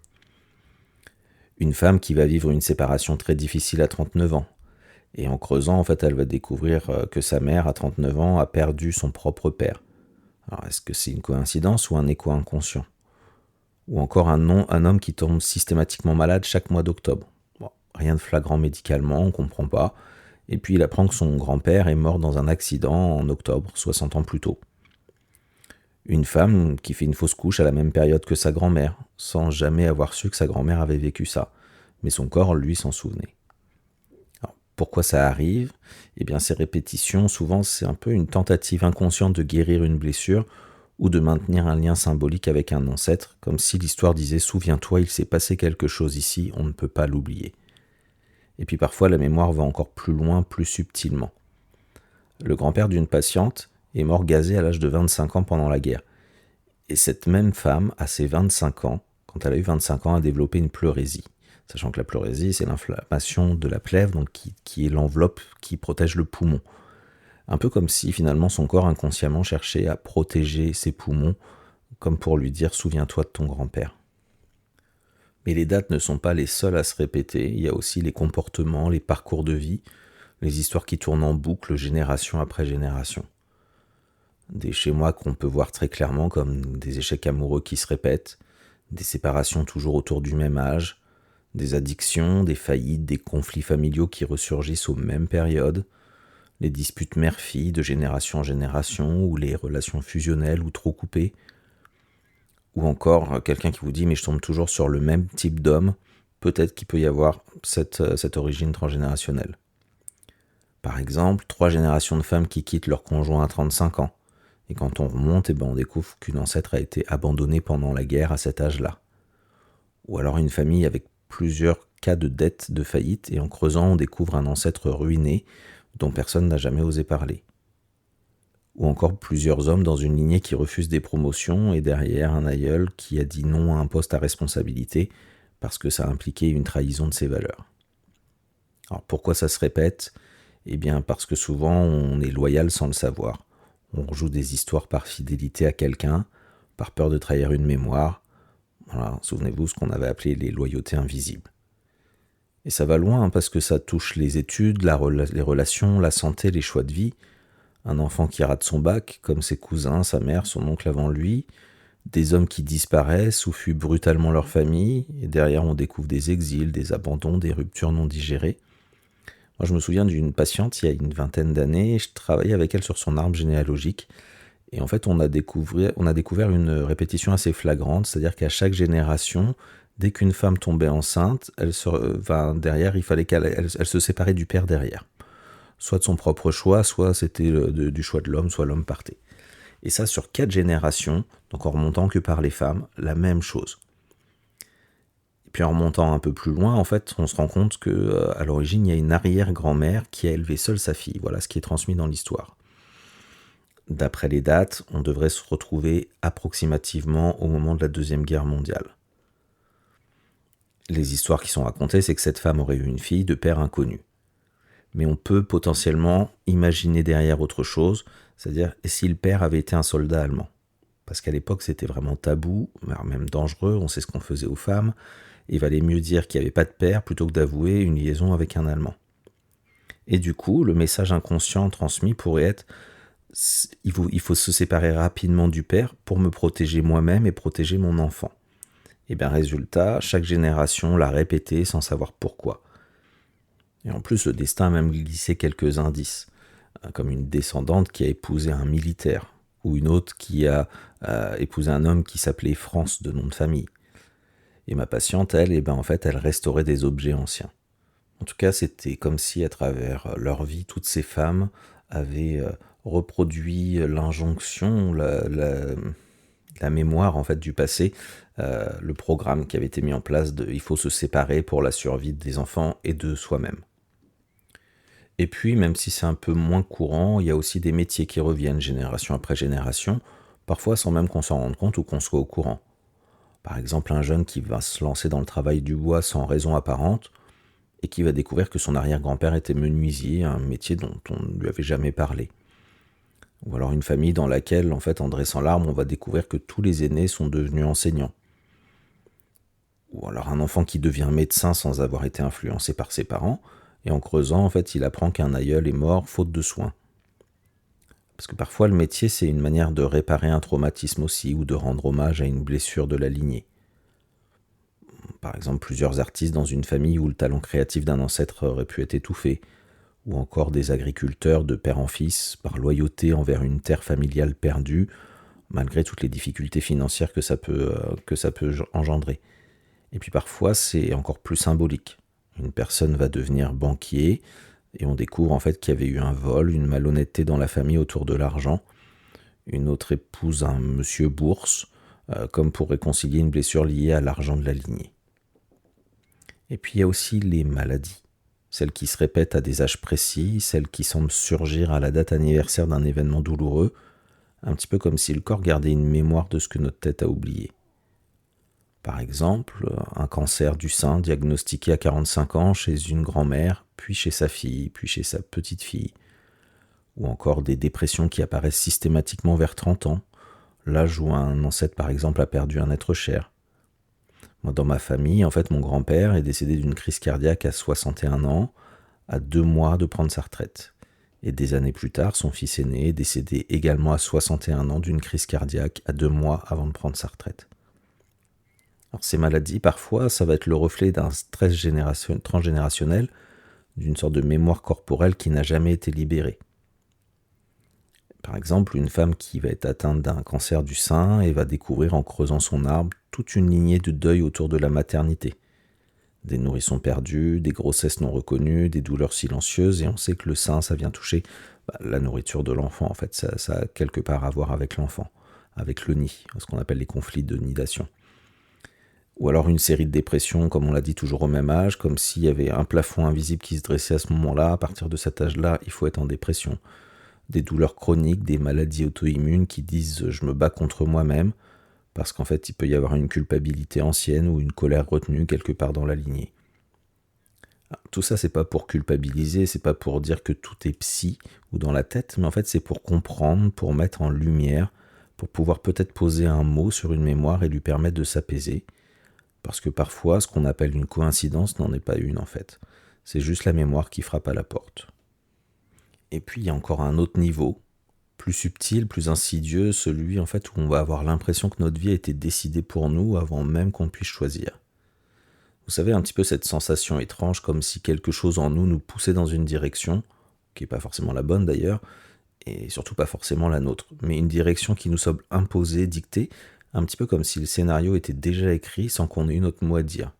Une femme qui va vivre une séparation très difficile à 39 ans. Et en creusant, en fait, elle va découvrir que sa mère, à 39 ans, a perdu son propre père. Alors, est-ce que c'est une coïncidence ou un écho inconscient? Ou encore un homme qui tombe systématiquement malade chaque mois d'octobre. Bon, rien de flagrant médicalement, on ne comprend pas. Et puis il apprend que son grand-père est mort dans un accident en octobre, 60 ans plus tôt. Une femme qui fait une fausse couche à la même période que sa grand-mère, sans jamais avoir su que sa grand-mère avait vécu ça. Mais son corps, lui, s'en souvenait. Alors, pourquoi ça arrive? Ces répétitions, souvent, c'est un peu une tentative inconsciente de guérir une blessure ou de maintenir un lien symbolique avec un ancêtre, comme si l'histoire disait « Souviens-toi, il s'est passé quelque chose ici, on ne peut pas l'oublier ». Et puis parfois, la mémoire va encore plus loin, plus subtilement. Le grand-père d'une patiente est mort gazé à l'âge de 25 ans pendant la guerre. Et cette même femme, à ses 25 ans, quand elle a eu 25 ans, a développé une pleurésie. Sachant que la pleurésie, c'est l'inflammation de la plèvre, donc qui est l'enveloppe qui protège le poumon. Un peu comme si finalement son corps inconsciemment cherchait à protéger ses poumons, comme pour lui dire « souviens-toi de ton grand-père ». Mais les dates ne sont pas les seules à se répéter, il y a aussi les comportements, les parcours de vie, les histoires qui tournent en boucle génération après génération. Des schémas qu'on peut voir très clairement comme des échecs amoureux qui se répètent, des séparations toujours autour du même âge, des addictions, des faillites, des conflits familiaux qui ressurgissent aux mêmes périodes, les disputes mère-fille de génération en génération ou les relations fusionnelles ou trop coupées. Ou encore quelqu'un qui vous dit mais je tombe toujours sur le même type d'homme, peut-être qu'il peut y avoir cette origine transgénérationnelle. Par exemple, 3 générations de femmes qui quittent leur conjoint à 35 ans. Et quand on remonte, on découvre qu'une ancêtre a été abandonnée pendant la guerre à cet âge-là. Ou alors une famille avec plusieurs cas de dette, de faillite, et en creusant, on découvre un ancêtre ruiné dont personne n'a jamais osé parler. Ou encore plusieurs hommes dans une lignée qui refusent des promotions et derrière un aïeul qui a dit non à un poste à responsabilité parce que ça impliquait une trahison de ses valeurs. Alors pourquoi ça se répète ? Eh bien parce que souvent on est loyal sans le savoir. On rejoue des histoires par fidélité à quelqu'un, par peur de trahir une mémoire. Voilà, souvenez-vous ce qu'on avait appelé les loyautés invisibles. Et ça va loin parce que ça touche les études, les relations, la santé, les choix de vie. Un enfant qui rate son bac, comme ses cousins, sa mère, son oncle avant lui. Des hommes qui disparaissent ou fuient brutalement leur famille. Et derrière, on découvre des exils, des abandons, des ruptures non digérées. Moi, je me souviens d'une patiente il y a une vingtaine d'années. Je travaillais avec elle sur son arbre généalogique. Et en fait, on a découvert une répétition assez flagrante. C'est-à-dire qu'à chaque génération, dès qu'une femme tombait enceinte, derrière, il fallait qu'elle se séparait du père derrière. Soit de son propre choix, soit c'était du choix de l'homme, soit l'homme partait. Et ça sur 4 générations, donc en remontant que par les femmes, la même chose. Et puis en remontant un peu plus loin, en fait, on se rend compte qu'à l'origine, il y a une arrière-grand-mère qui a élevé seule sa fille. Voilà ce qui est transmis dans l'histoire. D'après les dates, on devrait se retrouver approximativement au moment de la Deuxième Guerre mondiale. Les histoires qui sont racontées, c'est que cette femme aurait eu une fille de père inconnu. Mais on peut potentiellement imaginer derrière autre chose, c'est-à-dire si le père avait été un soldat allemand. Parce qu'à l'époque, c'était vraiment tabou, même dangereux, on sait ce qu'on faisait aux femmes, il valait mieux dire qu'il n'y avait pas de père plutôt que d'avouer une liaison avec un Allemand. Et du coup, le message inconscient transmis pourrait être il faut se séparer rapidement du père pour me protéger moi-même et protéger mon enfant. Et bien résultat, chaque génération l'a répété sans savoir pourquoi. Et en plus, le destin a même glissé quelques indices, comme une descendante qui a épousé un militaire, ou une autre qui a épousé un homme qui s'appelait France de nom de famille. Et ma patiente, elle, en fait, elle restaurait des objets anciens. En tout cas, c'était comme si à travers leur vie, toutes ces femmes avaient reproduit l'injonction, la mémoire en fait du passé, le programme qui avait été mis en place de il faut se séparer pour la survie des enfants et de soi-même. Et puis, même si c'est un peu moins courant, il y a aussi des métiers qui reviennent génération après génération, parfois sans même qu'on s'en rende compte ou qu'on soit au courant. Par exemple, un jeune qui va se lancer dans le travail du bois sans raison apparente et qui va découvrir que son arrière-grand-père était menuisier, un métier dont on ne lui avait jamais parlé. Ou alors une famille dans laquelle, en fait, en dressant l'arbre, on va découvrir que tous les aînés sont devenus enseignants. Ou alors un enfant qui devient médecin sans avoir été influencé par ses parents, et en creusant, en fait, il apprend qu'un aïeul est mort faute de soins. Parce que parfois, le métier, c'est une manière de réparer un traumatisme aussi, ou de rendre hommage à une blessure de la lignée. Par exemple, plusieurs artistes dans une famille où le talent créatif d'un ancêtre aurait pu être étouffé, ou encore des agriculteurs de père en fils, par loyauté envers une terre familiale perdue, malgré toutes les difficultés financières que ça peut engendrer. Et puis parfois, c'est encore plus symbolique. Une personne va devenir banquier, et on découvre en fait qu'il y avait eu un vol, une malhonnêteté dans la famille autour de l'argent. Une autre épouse un monsieur bourse, comme pour réconcilier une blessure liée à l'argent de la lignée. Et puis il y a aussi les maladies. Celles qui se répètent à des âges précis, celles qui semblent surgir à la date anniversaire d'un événement douloureux, un petit peu comme si le corps gardait une mémoire de ce que notre tête a oublié. Par exemple, un cancer du sein diagnostiqué à 45 ans chez une grand-mère, puis chez sa fille, puis chez sa petite-fille. Ou encore des dépressions qui apparaissent systématiquement vers 30 ans, l'âge où un ancêtre par exemple a perdu un être cher. Moi, dans ma famille, en fait, mon grand-père est décédé d'une crise cardiaque à 61 ans, à 2 mois de prendre sa retraite. Et des années plus tard, son fils aîné est décédé également à 61 ans d'une crise cardiaque, à 2 mois avant de prendre sa retraite. Alors, ces maladies, parfois, ça va être le reflet d'un stress transgénérationnel, d'une sorte de mémoire corporelle qui n'a jamais été libérée. Par exemple, une femme qui va être atteinte d'un cancer du sein et va découvrir en creusant son arbre toute une lignée de deuil autour de la maternité. Des nourrissons perdus, des grossesses non reconnues, des douleurs silencieuses, et on sait que le sein, ça vient toucher la nourriture de l'enfant, en fait, ça a quelque part à voir avec l'enfant, avec le nid, ce qu'on appelle les conflits de nidation. Ou alors une série de dépressions, comme on l'a dit, toujours au même âge, comme s'il y avait un plafond invisible qui se dressait à ce moment-là. À partir de cet âge-là, il faut être en dépression. Des douleurs chroniques, des maladies auto-immunes qui disent je me bats contre moi-même, parce qu'en fait il peut y avoir une culpabilité ancienne ou une colère retenue quelque part dans la lignée. Tout ça, c'est pas pour culpabiliser, c'est pas pour dire que tout est psy ou dans la tête, mais en fait c'est pour comprendre, pour mettre en lumière, pour pouvoir peut-être poser un mot sur une mémoire et lui permettre de s'apaiser. Parce que parfois, ce qu'on appelle une coïncidence n'en est pas une en fait. C'est juste la mémoire qui frappe à la porte. Et puis il y a encore un autre niveau, plus subtil, plus insidieux, celui en fait où on va avoir l'impression que notre vie a été décidée pour nous avant même qu'on puisse choisir. Vous savez, un petit peu cette sensation étrange, comme si quelque chose en nous nous poussait dans une direction, qui n'est pas forcément la bonne d'ailleurs, et surtout pas forcément la nôtre, mais une direction qui nous semble imposée, dictée, un petit peu comme si le scénario était déjà écrit sans qu'on ait eu notre mot à dire.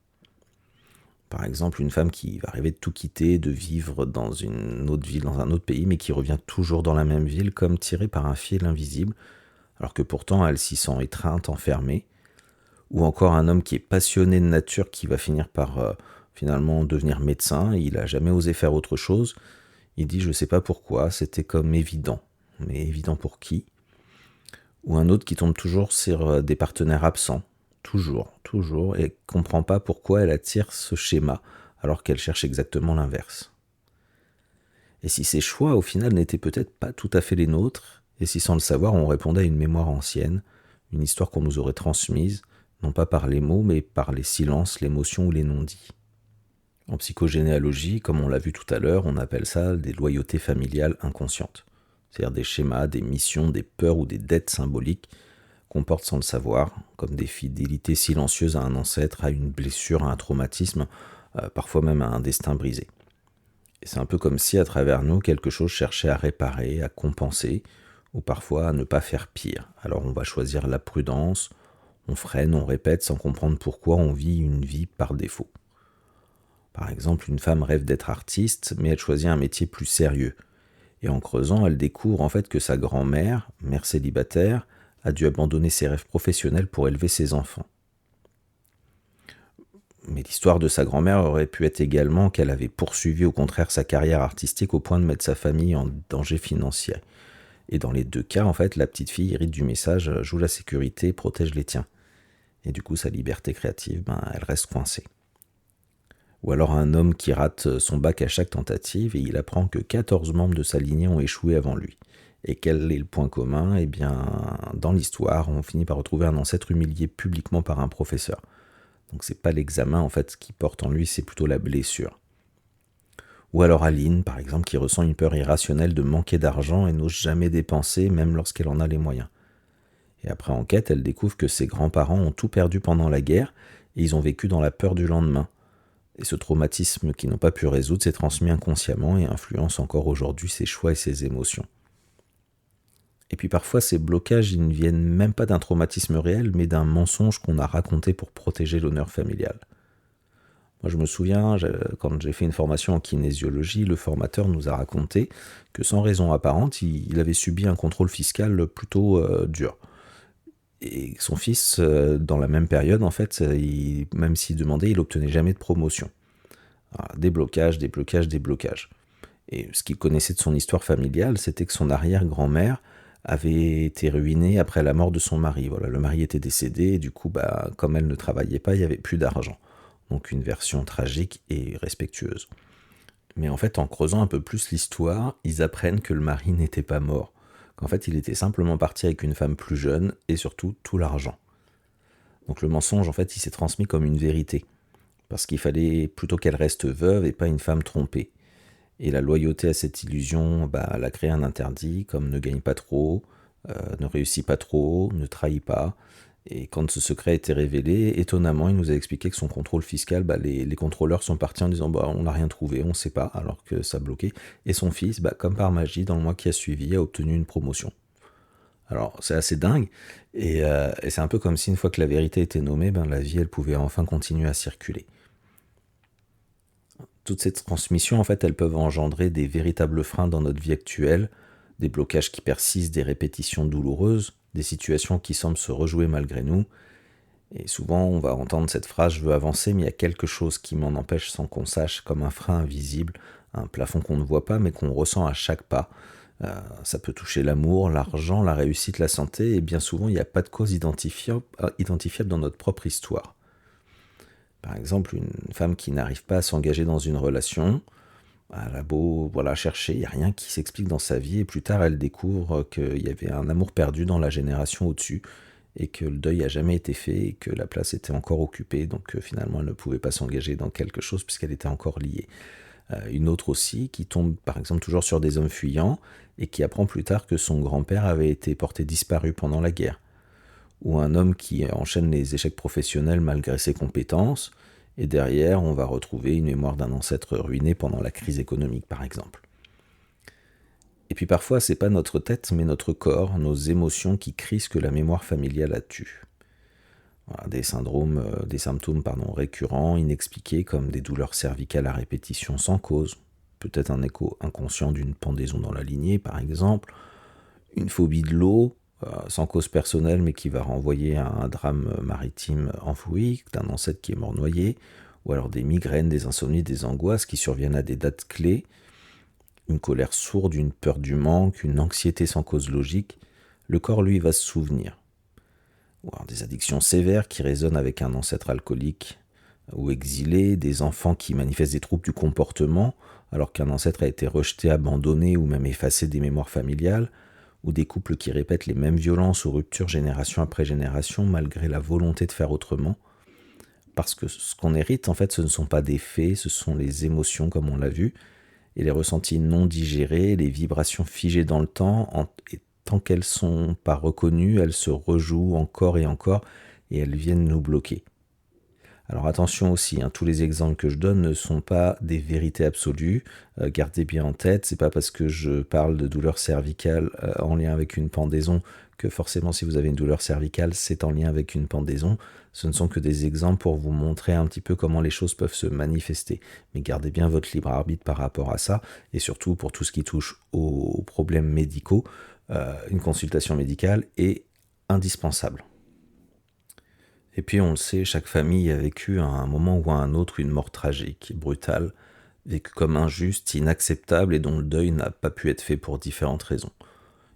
Par exemple, une femme qui va rêver de tout quitter, de vivre dans une autre ville, dans un autre pays, mais qui revient toujours dans la même ville, comme tirée par un fil invisible, alors que pourtant elle s'y sent étreinte, enfermée. Ou encore un homme qui est passionné de nature, qui va finir par finalement devenir médecin, il n'a jamais osé faire autre chose. Il dit je ne sais pas pourquoi, c'était comme évident. Mais évident pour qui? Ou un autre qui tombe toujours sur des partenaires absents, toujours, et comprend pas pourquoi elle attire ce schéma, alors qu'elle cherche exactement l'inverse. Et si ces choix, au final, n'étaient peut-être pas tout à fait les nôtres, et si sans le savoir, on répondait à une mémoire ancienne, une histoire qu'on nous aurait transmise, non pas par les mots, mais par les silences, l'émotion ou les non-dits. En psychogénéalogie, comme on l'a vu tout à l'heure, on appelle ça des loyautés familiales inconscientes. C'est-à-dire des schémas, des missions, des peurs ou des dettes symboliques qu'on porte sans le savoir, comme des fidélités silencieuses à un ancêtre, à une blessure, à un traumatisme, parfois même à un destin brisé. Et c'est un peu comme si à travers nous, quelque chose cherchait à réparer, à compenser, ou parfois à ne pas faire pire. Alors on va choisir la prudence, on freine, on répète sans comprendre pourquoi on vit une vie par défaut. Par exemple, une femme rêve d'être artiste, mais elle choisit un métier plus sérieux. Et en creusant, elle découvre en fait que sa grand-mère, mère célibataire, a dû abandonner ses rêves professionnels pour élever ses enfants. Mais l'histoire de sa grand-mère aurait pu être également qu'elle avait poursuivi au contraire sa carrière artistique au point de mettre sa famille en danger financier. Et dans les deux cas, en fait, la petite fille hérite du message « joue la sécurité, protège les tiens ». Et du coup, sa liberté créative, elle reste coincée. Ou alors un homme qui rate son bac à chaque tentative et il apprend que 14 membres de sa lignée ont échoué avant lui. Et quel est le point commun? Eh bien, dans l'histoire, on finit par retrouver un ancêtre humilié publiquement par un professeur. Donc c'est pas l'examen en fait qui porte en lui, c'est plutôt la blessure. Ou alors Aline, par exemple, qui ressent une peur irrationnelle de manquer d'argent et n'ose jamais dépenser, même lorsqu'elle en a les moyens. Et après enquête, elle découvre que ses grands-parents ont tout perdu pendant la guerre et ils ont vécu dans la peur du lendemain. Et ce traumatisme qu'ils n'ont pas pu résoudre s'est transmis inconsciemment et influence encore aujourd'hui ses choix et ses émotions. Et puis parfois, ces blocages, ils ne viennent même pas d'un traumatisme réel, mais d'un mensonge qu'on a raconté pour protéger l'honneur familial. Moi, je me souviens, quand j'ai fait une formation en kinésiologie, le formateur nous a raconté que sans raison apparente, il avait subi un contrôle fiscal plutôt dur. Et son fils, dans la même période, en fait, même s'il demandait, il n'obtenait jamais de promotion. Alors, des blocages. Et ce qu'il connaissait de son histoire familiale, c'était que son arrière-grand-mère avait été ruinée après la mort de son mari. Voilà, le mari était décédé, et du coup, comme elle ne travaillait pas, il n'y avait plus d'argent. Donc une version tragique et respectueuse. Mais en fait, en creusant un peu plus l'histoire, ils apprennent que le mari n'était pas mort. Qu'en fait, il était simplement parti avec une femme plus jeune et surtout tout l'argent. Donc le mensonge, en fait, il s'est transmis comme une vérité. Parce qu'il fallait plutôt qu'elle reste veuve et pas une femme trompée. Et la loyauté à cette illusion, elle a créé un interdit comme ne gagne pas trop, ne réussit pas trop, ne trahit pas. Et quand ce secret a été révélé, étonnamment, il nous a expliqué que son contrôle fiscal, les contrôleurs sont partis en disant on n'a rien trouvé, on ne sait pas, alors que ça bloquait. Et son fils, comme par magie, dans le mois qui a suivi, a obtenu une promotion. Alors c'est assez dingue, et c'est un peu comme si une fois que la vérité était nommée, la vie elle pouvait enfin continuer à circuler. Toutes ces transmissions, en fait, elles peuvent engendrer des véritables freins dans notre vie actuelle, des blocages qui persistent, des répétitions douloureuses, des situations qui semblent se rejouer malgré nous. Et souvent, on va entendre cette phrase « je veux avancer », mais il y a quelque chose qui m'en empêche sans qu'on sache, comme un frein invisible, un plafond qu'on ne voit pas, mais qu'on ressent à chaque pas. Ça peut toucher l'amour, l'argent, la réussite, la santé, et bien souvent, il n'y a pas de cause identifiable dans notre propre histoire. Par exemple, une femme qui n'arrive pas à s'engager dans une relation, elle a beau chercher, il n'y a rien qui s'explique dans sa vie, et plus tard, elle découvre qu'il y avait un amour perdu dans la génération au-dessus, et que le deuil n'a jamais été fait, et que la place était encore occupée, donc finalement, elle ne pouvait pas s'engager dans quelque chose puisqu'elle était encore liée. Une autre aussi, qui tombe par exemple toujours sur des hommes fuyants, et qui apprend plus tard que son grand-père avait été porté disparu pendant la guerre. Ou un homme qui enchaîne les échecs professionnels malgré ses compétences, et derrière, on va retrouver une mémoire d'un ancêtre ruiné pendant la crise économique, par exemple. Et puis parfois, c'est pas notre tête, mais notre corps, nos émotions qui crient ce que la mémoire familiale a tué. Voilà, des symptômes récurrents, inexpliqués, comme des douleurs cervicales à répétition sans cause, peut-être un écho inconscient d'une pendaison dans la lignée, par exemple, une phobie de l'eau, sans cause personnelle, mais qui va renvoyer à un drame maritime enfoui, d'un ancêtre qui est mort noyé, ou alors des migraines, des insomnies, des angoisses qui surviennent à des dates clés, une colère sourde, une peur du manque, une anxiété sans cause logique. Le corps, lui, va se souvenir. Ou alors des addictions sévères qui résonnent avec un ancêtre alcoolique ou exilé, des enfants qui manifestent des troubles du comportement alors qu'un ancêtre a été rejeté, abandonné ou même effacé des mémoires familiales, ou des couples qui répètent les mêmes violences ou ruptures génération après génération malgré la volonté de faire autrement. Parce que ce qu'on hérite, en fait, ce ne sont pas des faits, ce sont les émotions, comme on l'a vu, et les ressentis non digérés, les vibrations figées dans le temps, et tant qu'elles ne sont pas reconnues, elles se rejouent encore et elles viennent nous bloquer. Alors attention aussi, tous les exemples que je donne ne sont pas des vérités absolues. Gardez bien en tête, c'est pas parce que je parle de douleur cervicale en lien avec une pendaison que forcément si vous avez une douleur cervicale, c'est en lien avec une pendaison. Ce ne sont que des exemples pour vous montrer un petit peu comment les choses peuvent se manifester. Mais gardez bien votre libre arbitre par rapport à ça, et surtout pour tout ce qui touche aux problèmes médicaux, une consultation médicale est indispensable. Et puis on le sait, chaque famille a vécu à un moment ou à un autre une mort tragique, brutale, vécue comme injuste, inacceptable et dont le deuil n'a pas pu être fait pour différentes raisons.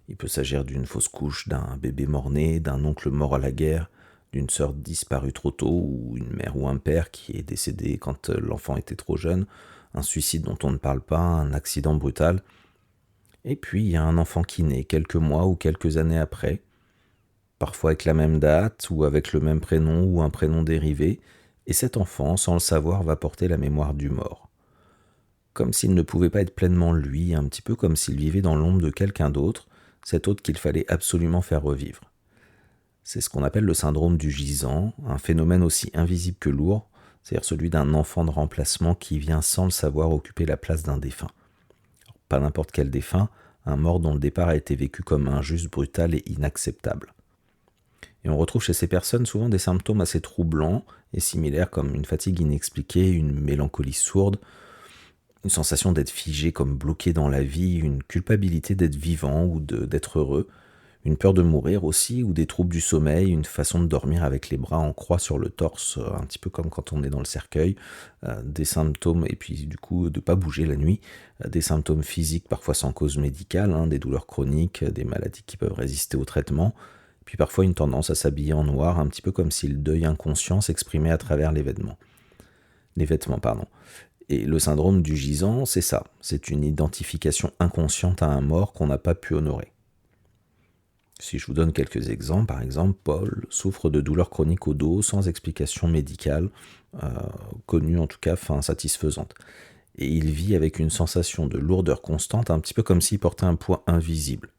Il peut s'agir d'une fausse couche, d'un bébé mort-né, d'un oncle mort à la guerre, d'une sœur disparue trop tôt ou une mère ou un père qui est décédé quand l'enfant était trop jeune, un suicide dont on ne parle pas, un accident brutal. Et puis il y a un enfant qui naît quelques mois ou quelques années après, parfois avec la même date ou avec le même prénom ou un prénom dérivé, et cet enfant, sans le savoir, va porter la mémoire du mort. Comme s'il ne pouvait pas être pleinement lui, un petit peu comme s'il vivait dans l'ombre de quelqu'un d'autre, cet autre qu'il fallait absolument faire revivre. C'est ce qu'on appelle le syndrome du gisant, un phénomène aussi invisible que lourd, c'est-à-dire celui d'un enfant de remplacement qui vient sans le savoir occuper la place d'un défunt. Alors, pas n'importe quel défunt, un mort dont le départ a été vécu comme injuste, brutal et inacceptable. Et on retrouve chez ces personnes souvent des symptômes assez troublants et similaires comme une fatigue inexpliquée, une mélancolie sourde, une sensation d'être figé comme bloqué dans la vie, une culpabilité d'être vivant ou d'être heureux, une peur de mourir aussi, ou des troubles du sommeil, une façon de dormir avec les bras en croix sur le torse, un petit peu comme quand on est dans le cercueil, des symptômes, et puis du coup de ne pas bouger la nuit, des symptômes physiques parfois sans cause médicale, des douleurs chroniques, des maladies qui peuvent résister au traitement, puis parfois une tendance à s'habiller en noir, un petit peu comme si le deuil inconscient s'exprimait à travers les vêtements. Et le syndrome du gisant, c'est ça, c'est une identification inconsciente à un mort qu'on n'a pas pu honorer. Si je vous donne quelques exemples, par exemple, Paul souffre de douleurs chroniques au dos sans explication médicale, connue en tout cas, satisfaisante. Et il vit avec une sensation de lourdeur constante, un petit peu comme s'il portait un poids invisible.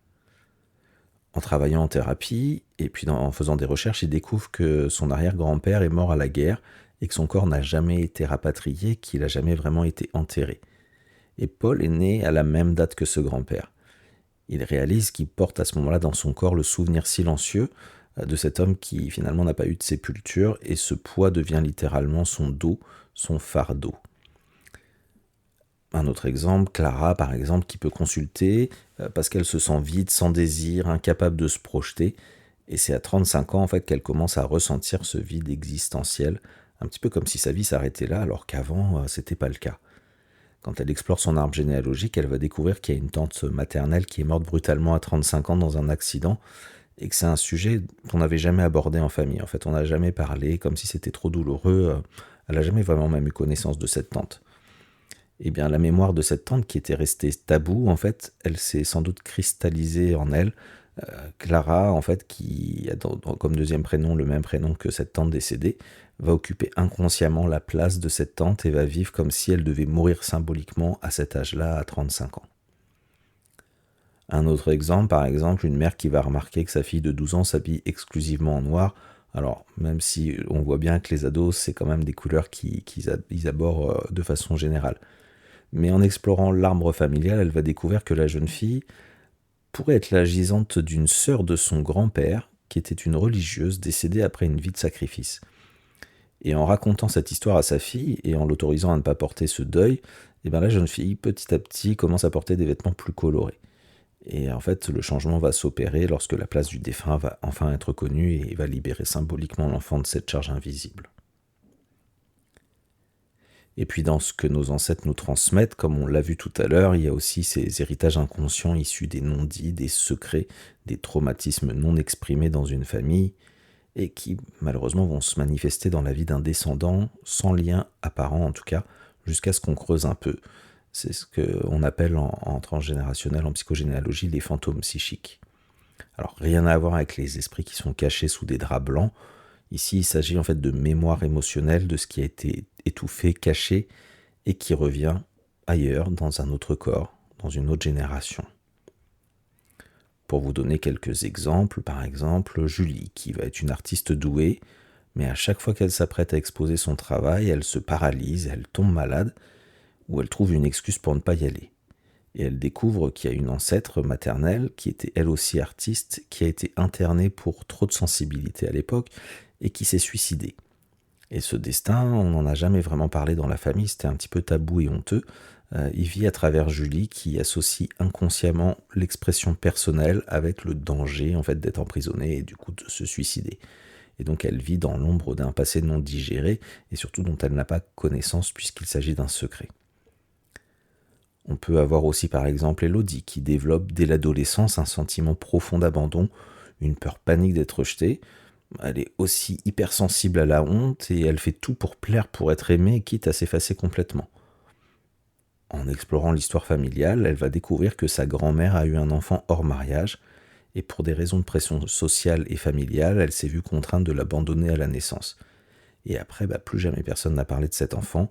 En travaillant en thérapie, et puis en faisant des recherches, il découvre que son arrière-grand-père est mort à la guerre et que son corps n'a jamais été rapatrié, qu'il n'a jamais vraiment été enterré. Et Paul est né à la même date que ce grand-père. Il réalise qu'il porte à ce moment-là dans son corps le souvenir silencieux de cet homme qui finalement n'a pas eu de sépulture, et ce poids devient littéralement son dos, son fardeau. Un autre exemple, Clara par exemple, qui peut consulter parce qu'elle se sent vide, sans désir, incapable de se projeter, et c'est à 35 ans en fait qu'elle commence à ressentir ce vide existentiel, un petit peu comme si sa vie s'arrêtait là, alors qu'avant c'était pas le cas. Quand elle explore son arbre généalogique, elle va découvrir qu'il y a une tante maternelle qui est morte brutalement à 35 ans dans un accident, et que c'est un sujet qu'on n'avait jamais abordé en famille. En fait, on n'a jamais parlé, comme si c'était trop douloureux. Elle n'a jamais vraiment même eu connaissance de cette tante. Eh bien, la mémoire de cette tante qui était restée taboue, en fait, elle s'est sans doute cristallisée en elle. Clara, en fait, qui a comme deuxième prénom le même prénom que cette tante décédée, va occuper inconsciemment la place de cette tante et va vivre comme si elle devait mourir symboliquement à cet âge-là, à 35 ans. Un autre exemple, par exemple, une mère qui va remarquer que sa fille de 12 ans s'habille exclusivement en noir. Alors, même si on voit bien que les ados, c'est quand même des couleurs qu'ils abordent de façon générale. Mais en explorant l'arbre familial, elle va découvrir que la jeune fille pourrait être la gisante d'une sœur de son grand-père, qui était une religieuse décédée après une vie de sacrifice. Et en racontant cette histoire à sa fille, et en l'autorisant à ne pas porter ce deuil, eh bien la jeune fille, petit à petit, commence à porter des vêtements plus colorés. Et en fait, le changement va s'opérer lorsque la place du défunt va enfin être connue et va libérer symboliquement l'enfant de cette charge invisible. Et puis dans ce que nos ancêtres nous transmettent, comme on l'a vu tout à l'heure, il y a aussi ces héritages inconscients issus des non-dits, des secrets, des traumatismes non exprimés dans une famille, et qui malheureusement vont se manifester dans la vie d'un descendant, sans lien apparent en tout cas, jusqu'à ce qu'on creuse un peu. C'est ce qu'on appelle en transgénérationnel, en psychogénéalogie, les fantômes psychiques. Alors rien à voir avec les esprits qui sont cachés sous des draps blancs. Ici, il s'agit en fait de mémoire émotionnelle de ce qui a été étouffé, caché, et qui revient ailleurs, dans un autre corps, dans une autre génération. Pour vous donner quelques exemples, par exemple, Julie, qui va être une artiste douée, mais à chaque fois qu'elle s'apprête à exposer son travail, elle se paralyse, elle tombe malade, ou elle trouve une excuse pour ne pas y aller. Et elle découvre qu'il y a une ancêtre maternelle, qui était elle aussi artiste, qui a été internée pour trop de sensibilité à l'époque, et qui s'est suicidée. Et ce destin, on n'en a jamais vraiment parlé dans la famille, c'était un petit peu tabou et honteux. Il vit à travers Julie qui associe inconsciemment l'expression personnelle avec le danger en fait d'être emprisonnée et du coup de se suicider. Et donc elle vit dans l'ombre d'un passé non digéré et surtout dont elle n'a pas connaissance puisqu'il s'agit d'un secret. On peut avoir aussi par exemple Elodie qui développe dès l'adolescence un sentiment profond d'abandon, une peur panique d'être rejetée. Elle est aussi hypersensible à la honte et elle fait tout pour plaire, pour être aimée, quitte à s'effacer complètement. En explorant l'histoire familiale, elle va découvrir que sa grand-mère a eu un enfant hors mariage et pour des raisons de pression sociale et familiale, elle s'est vue contrainte de l'abandonner à la naissance. Et après, plus jamais personne n'a parlé de cet enfant,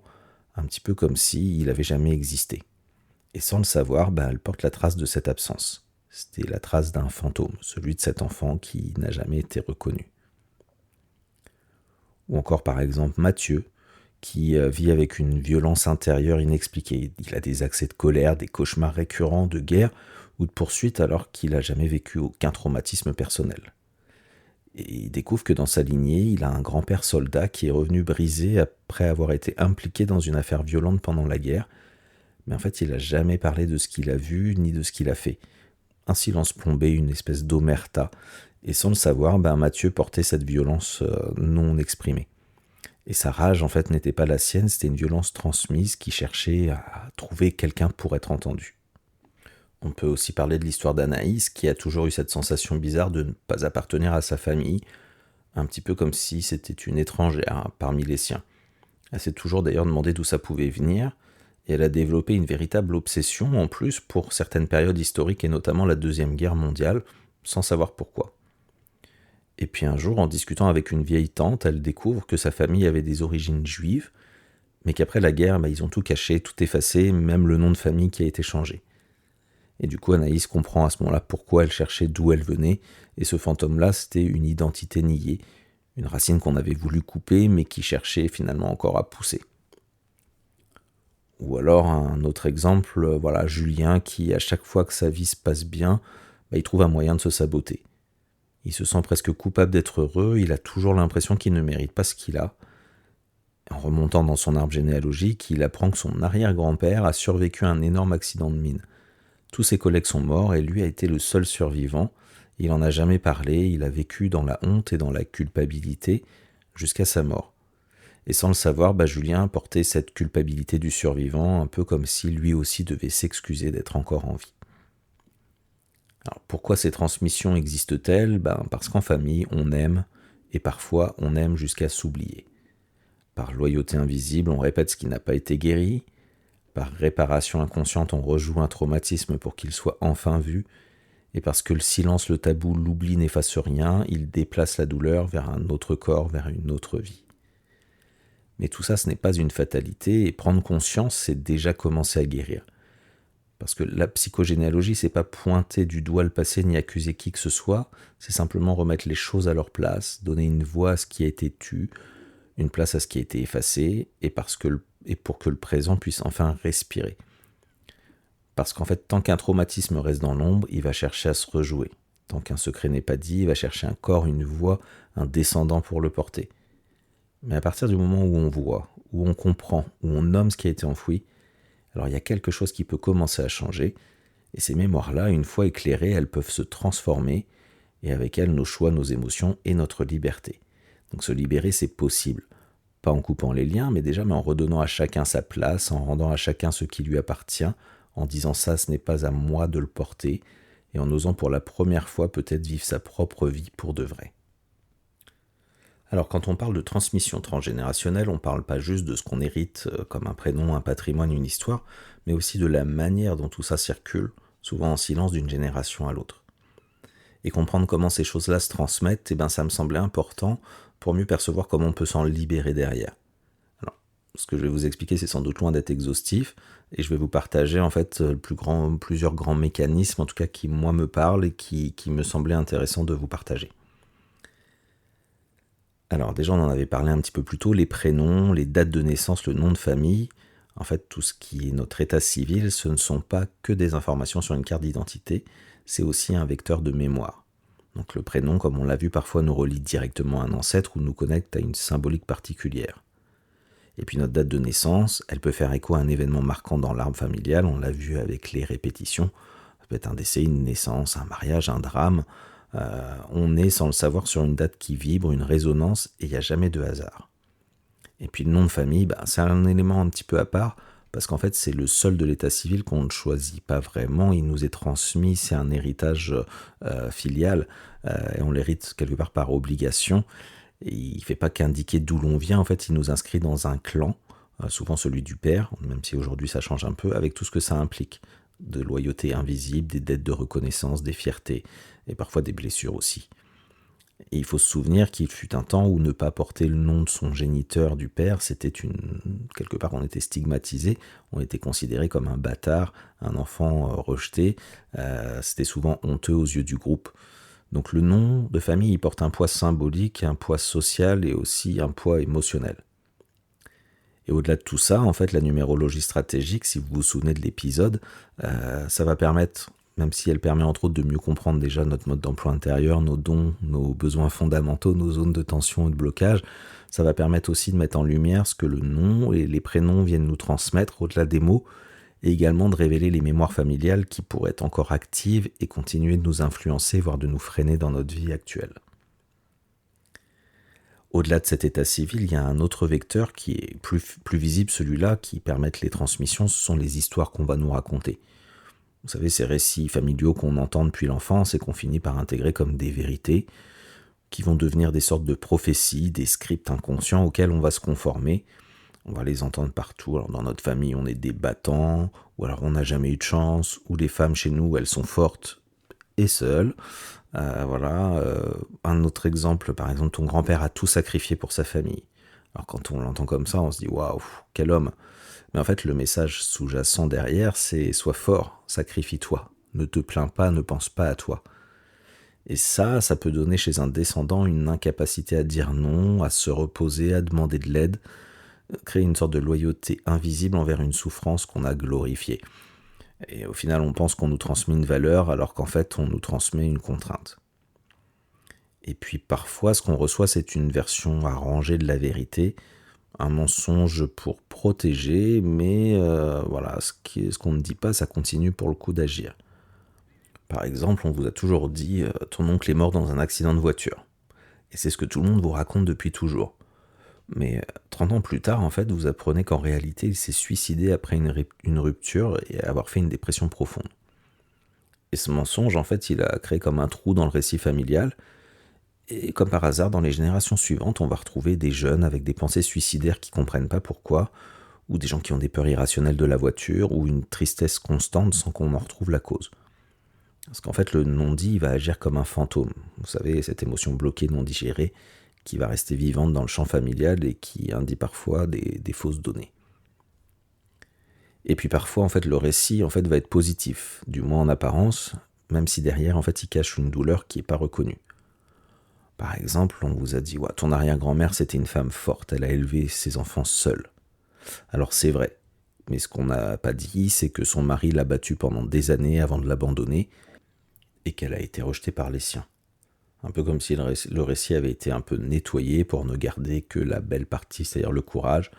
un petit peu comme s'il n'avait jamais existé. Et sans le savoir, elle porte la trace de cette absence. C'était la trace d'un fantôme, celui de cet enfant qui n'a jamais été reconnu. Ou encore par exemple Mathieu, qui vit avec une violence intérieure inexpliquée. Il a des accès de colère, des cauchemars récurrents de guerre ou de poursuite alors qu'il n'a jamais vécu aucun traumatisme personnel. Et il découvre que dans sa lignée, il a un grand-père soldat qui est revenu brisé après avoir été impliqué dans une affaire violente pendant la guerre, mais en fait il n'a jamais parlé de ce qu'il a vu ni de ce qu'il a fait. Un silence plombé, une espèce d'omerta, et sans le savoir, Mathieu portait cette violence non exprimée. Et sa rage, en fait, n'était pas la sienne, c'était une violence transmise qui cherchait à trouver quelqu'un pour être entendu. On peut aussi parler de l'histoire d'Anaïs, qui a toujours eu cette sensation bizarre de ne pas appartenir à sa famille, un petit peu comme si c'était une étrangère parmi les siens. Elle s'est toujours d'ailleurs demandé d'où ça pouvait venir, et elle a développé une véritable obsession, en plus, pour certaines périodes historiques, et notamment la Deuxième Guerre mondiale, sans savoir pourquoi. Et puis un jour, en discutant avec une vieille tante, elle découvre que sa famille avait des origines juives, mais qu'après la guerre, ils ont tout caché, tout effacé, même le nom de famille qui a été changé. Et du coup, Anaïs comprend à ce moment-là pourquoi elle cherchait d'où elle venait, et ce fantôme-là, c'était une identité niée, une racine qu'on avait voulu couper, mais qui cherchait finalement encore à pousser. Ou alors un autre exemple, voilà, Julien qui, à chaque fois que sa vie se passe bien, il trouve un moyen de se saboter. Il se sent presque coupable d'être heureux, il a toujours l'impression qu'il ne mérite pas ce qu'il a. En remontant dans son arbre généalogique, il apprend que son arrière-grand-père a survécu à un énorme accident de mine. Tous ses collègues sont morts et lui a été le seul survivant. Il n'en a jamais parlé, il a vécu dans la honte et dans la culpabilité jusqu'à sa mort. Et sans le savoir, Julien portait cette culpabilité du survivant, un peu comme si lui aussi devait s'excuser d'être encore en vie. Alors pourquoi ces transmissions existent-elles ? Parce qu'en famille, on aime, et parfois on aime jusqu'à s'oublier. Par loyauté invisible, on répète ce qui n'a pas été guéri. Par réparation inconsciente, on rejoue un traumatisme pour qu'il soit enfin vu. Et parce que le silence, le tabou, l'oubli n'efface rien, il déplace la douleur vers un autre corps, vers une autre vie. Mais tout ça, ce n'est pas une fatalité, et prendre conscience, c'est déjà commencer à guérir. Parce que la psychogénéalogie, c'est pas pointer du doigt le passé ni accuser qui que ce soit, c'est simplement remettre les choses à leur place, donner une voix à ce qui a été tu, une place à ce qui a été effacé, et pour que le présent puisse enfin respirer. Parce qu'en fait, tant qu'un traumatisme reste dans l'ombre, il va chercher à se rejouer. Tant qu'un secret n'est pas dit, il va chercher un corps, une voix, un descendant pour le porter. Mais à partir du moment où on voit, où on comprend, où on nomme ce qui a été enfoui, alors il y a quelque chose qui peut commencer à changer, et ces mémoires-là, une fois éclairées, elles peuvent se transformer, et avec elles nos choix, nos émotions et notre liberté. Donc se libérer, c'est possible. Pas en coupant les liens, mais en redonnant à chacun sa place, en rendant à chacun ce qui lui appartient, en disant ça, ce n'est pas à moi de le porter, et en osant pour la première fois peut-être vivre sa propre vie pour de vrai. Alors quand on parle de transmission transgénérationnelle, on ne parle pas juste de ce qu'on hérite comme un prénom, un patrimoine, une histoire, mais aussi de la manière dont tout ça circule, souvent en silence d'une génération à l'autre. Et comprendre comment ces choses-là se transmettent, ça me semblait important pour mieux percevoir comment on peut s'en libérer derrière. Alors, ce que je vais vous expliquer, c'est sans doute loin d'être exhaustif, et je vais vous partager en fait plusieurs grands mécanismes, en tout cas qui moi me parlent et qui me semblaient intéressants de vous partager. Alors déjà, on en avait parlé un petit peu plus tôt, les prénoms, les dates de naissance, le nom de famille. En fait, tout ce qui est notre état civil, ce ne sont pas que des informations sur une carte d'identité, c'est aussi un vecteur de mémoire. Donc le prénom, comme on l'a vu, parfois nous relie directement à un ancêtre ou nous connecte à une symbolique particulière. Et puis notre date de naissance, elle peut faire écho à un événement marquant dans l'arbre familial, on l'a vu avec les répétitions. Ça peut être un décès, une naissance, un mariage, un drame. On est sans le savoir sur une date qui vibre, une résonance, et il n'y a jamais de hasard. Et puis le nom de famille, c'est un élément un petit peu à part, parce qu'en fait c'est le seul de l'état civil qu'on ne choisit pas vraiment, il nous est transmis, c'est un héritage filial, et on l'hérite quelque part par obligation, et il ne fait pas qu'indiquer d'où l'on vient, en fait il nous inscrit dans un clan, souvent celui du père, même si aujourd'hui ça change un peu, avec tout ce que ça implique, de loyauté invisible, des dettes de reconnaissance, des fiertés, et parfois des blessures aussi. Et il faut se souvenir qu'il fut un temps où ne pas porter le nom de son géniteur du père, c'était quelque part on était stigmatisé, on était considéré comme un bâtard, un enfant rejeté, c'était souvent honteux aux yeux du groupe. Donc le nom de famille, il porte un poids symbolique, un poids social et aussi un poids émotionnel. Et au-delà de tout ça, en fait, la numérologie stratégique, si vous vous souvenez de l'épisode, ça va permettre, même si elle permet entre autres de mieux comprendre déjà notre mode d'emploi intérieur, nos dons, nos besoins fondamentaux, nos zones de tension et de blocage, ça va permettre aussi de mettre en lumière ce que le nom et les prénoms viennent nous transmettre au-delà des mots, et également de révéler les mémoires familiales qui pourraient être encore actives et continuer de nous influencer, voire de nous freiner dans notre vie actuelle. Au-delà de cet état civil, il y a un autre vecteur qui est plus visible, celui-là, qui permet les transmissions, ce sont les histoires qu'on va nous raconter. Vous savez, ces récits familiaux qu'on entend depuis l'enfance et qu'on finit par intégrer comme des vérités, qui vont devenir des sortes de prophéties, des scripts inconscients auxquels on va se conformer. On va les entendre partout. Alors dans notre famille, on est des battants, ou alors on n'a jamais eu de chance, ou les femmes chez nous, elles sont fortes et seules. Un autre exemple, par exemple, ton grand-père a tout sacrifié pour sa famille. Alors quand on l'entend comme ça, on se dit waouh, quel homme. Mais en fait, le message sous-jacent derrière, c'est sois fort, sacrifie-toi, ne te plains pas, ne pense pas à toi. Et ça peut donner chez un descendant une incapacité à dire non, à se reposer, à demander de l'aide, créer une sorte de loyauté invisible envers une souffrance qu'on a glorifiée. Et au final, on pense qu'on nous transmet une valeur alors qu'en fait, on nous transmet une contrainte. Et puis parfois, ce qu'on reçoit, c'est une version arrangée de la vérité, un mensonge pour protéger, mais voilà, ce qu'on ne dit pas, ça continue pour le coup d'agir. Par exemple, on vous a toujours dit ton oncle est mort dans un accident de voiture. Et c'est ce que tout le monde vous raconte depuis toujours. Mais 30 ans plus tard, en fait, vous apprenez qu'en réalité, il s'est suicidé après une rupture et avoir fait une dépression profonde. Et ce mensonge, en fait, il a créé comme un trou dans le récit familial. Et comme par hasard, dans les générations suivantes, on va retrouver des jeunes avec des pensées suicidaires qui comprennent pas pourquoi, ou des gens qui ont des peurs irrationnelles de la voiture, ou une tristesse constante sans qu'on en retrouve la cause. Parce qu'en fait, le non-dit il va agir comme un fantôme. Vous savez, cette émotion bloquée, non digérée, qui va rester vivante dans le champ familial et qui indique parfois des fausses données. Et puis parfois, en fait, le récit en fait, va être positif, du moins en apparence, même si derrière, en fait, il cache une douleur qui n'est pas reconnue. Par exemple, on vous a dit, ouais, ton arrière-grand-mère, c'était une femme forte, elle a élevé ses enfants seule. Alors c'est vrai, mais ce qu'on n'a pas dit, c'est que son mari l'a battue pendant des années avant de l'abandonner, et qu'elle a été rejetée par les siens. Un peu comme si le récit avait été un peu nettoyé pour ne garder que la belle partie, c'est-à-dire le courage.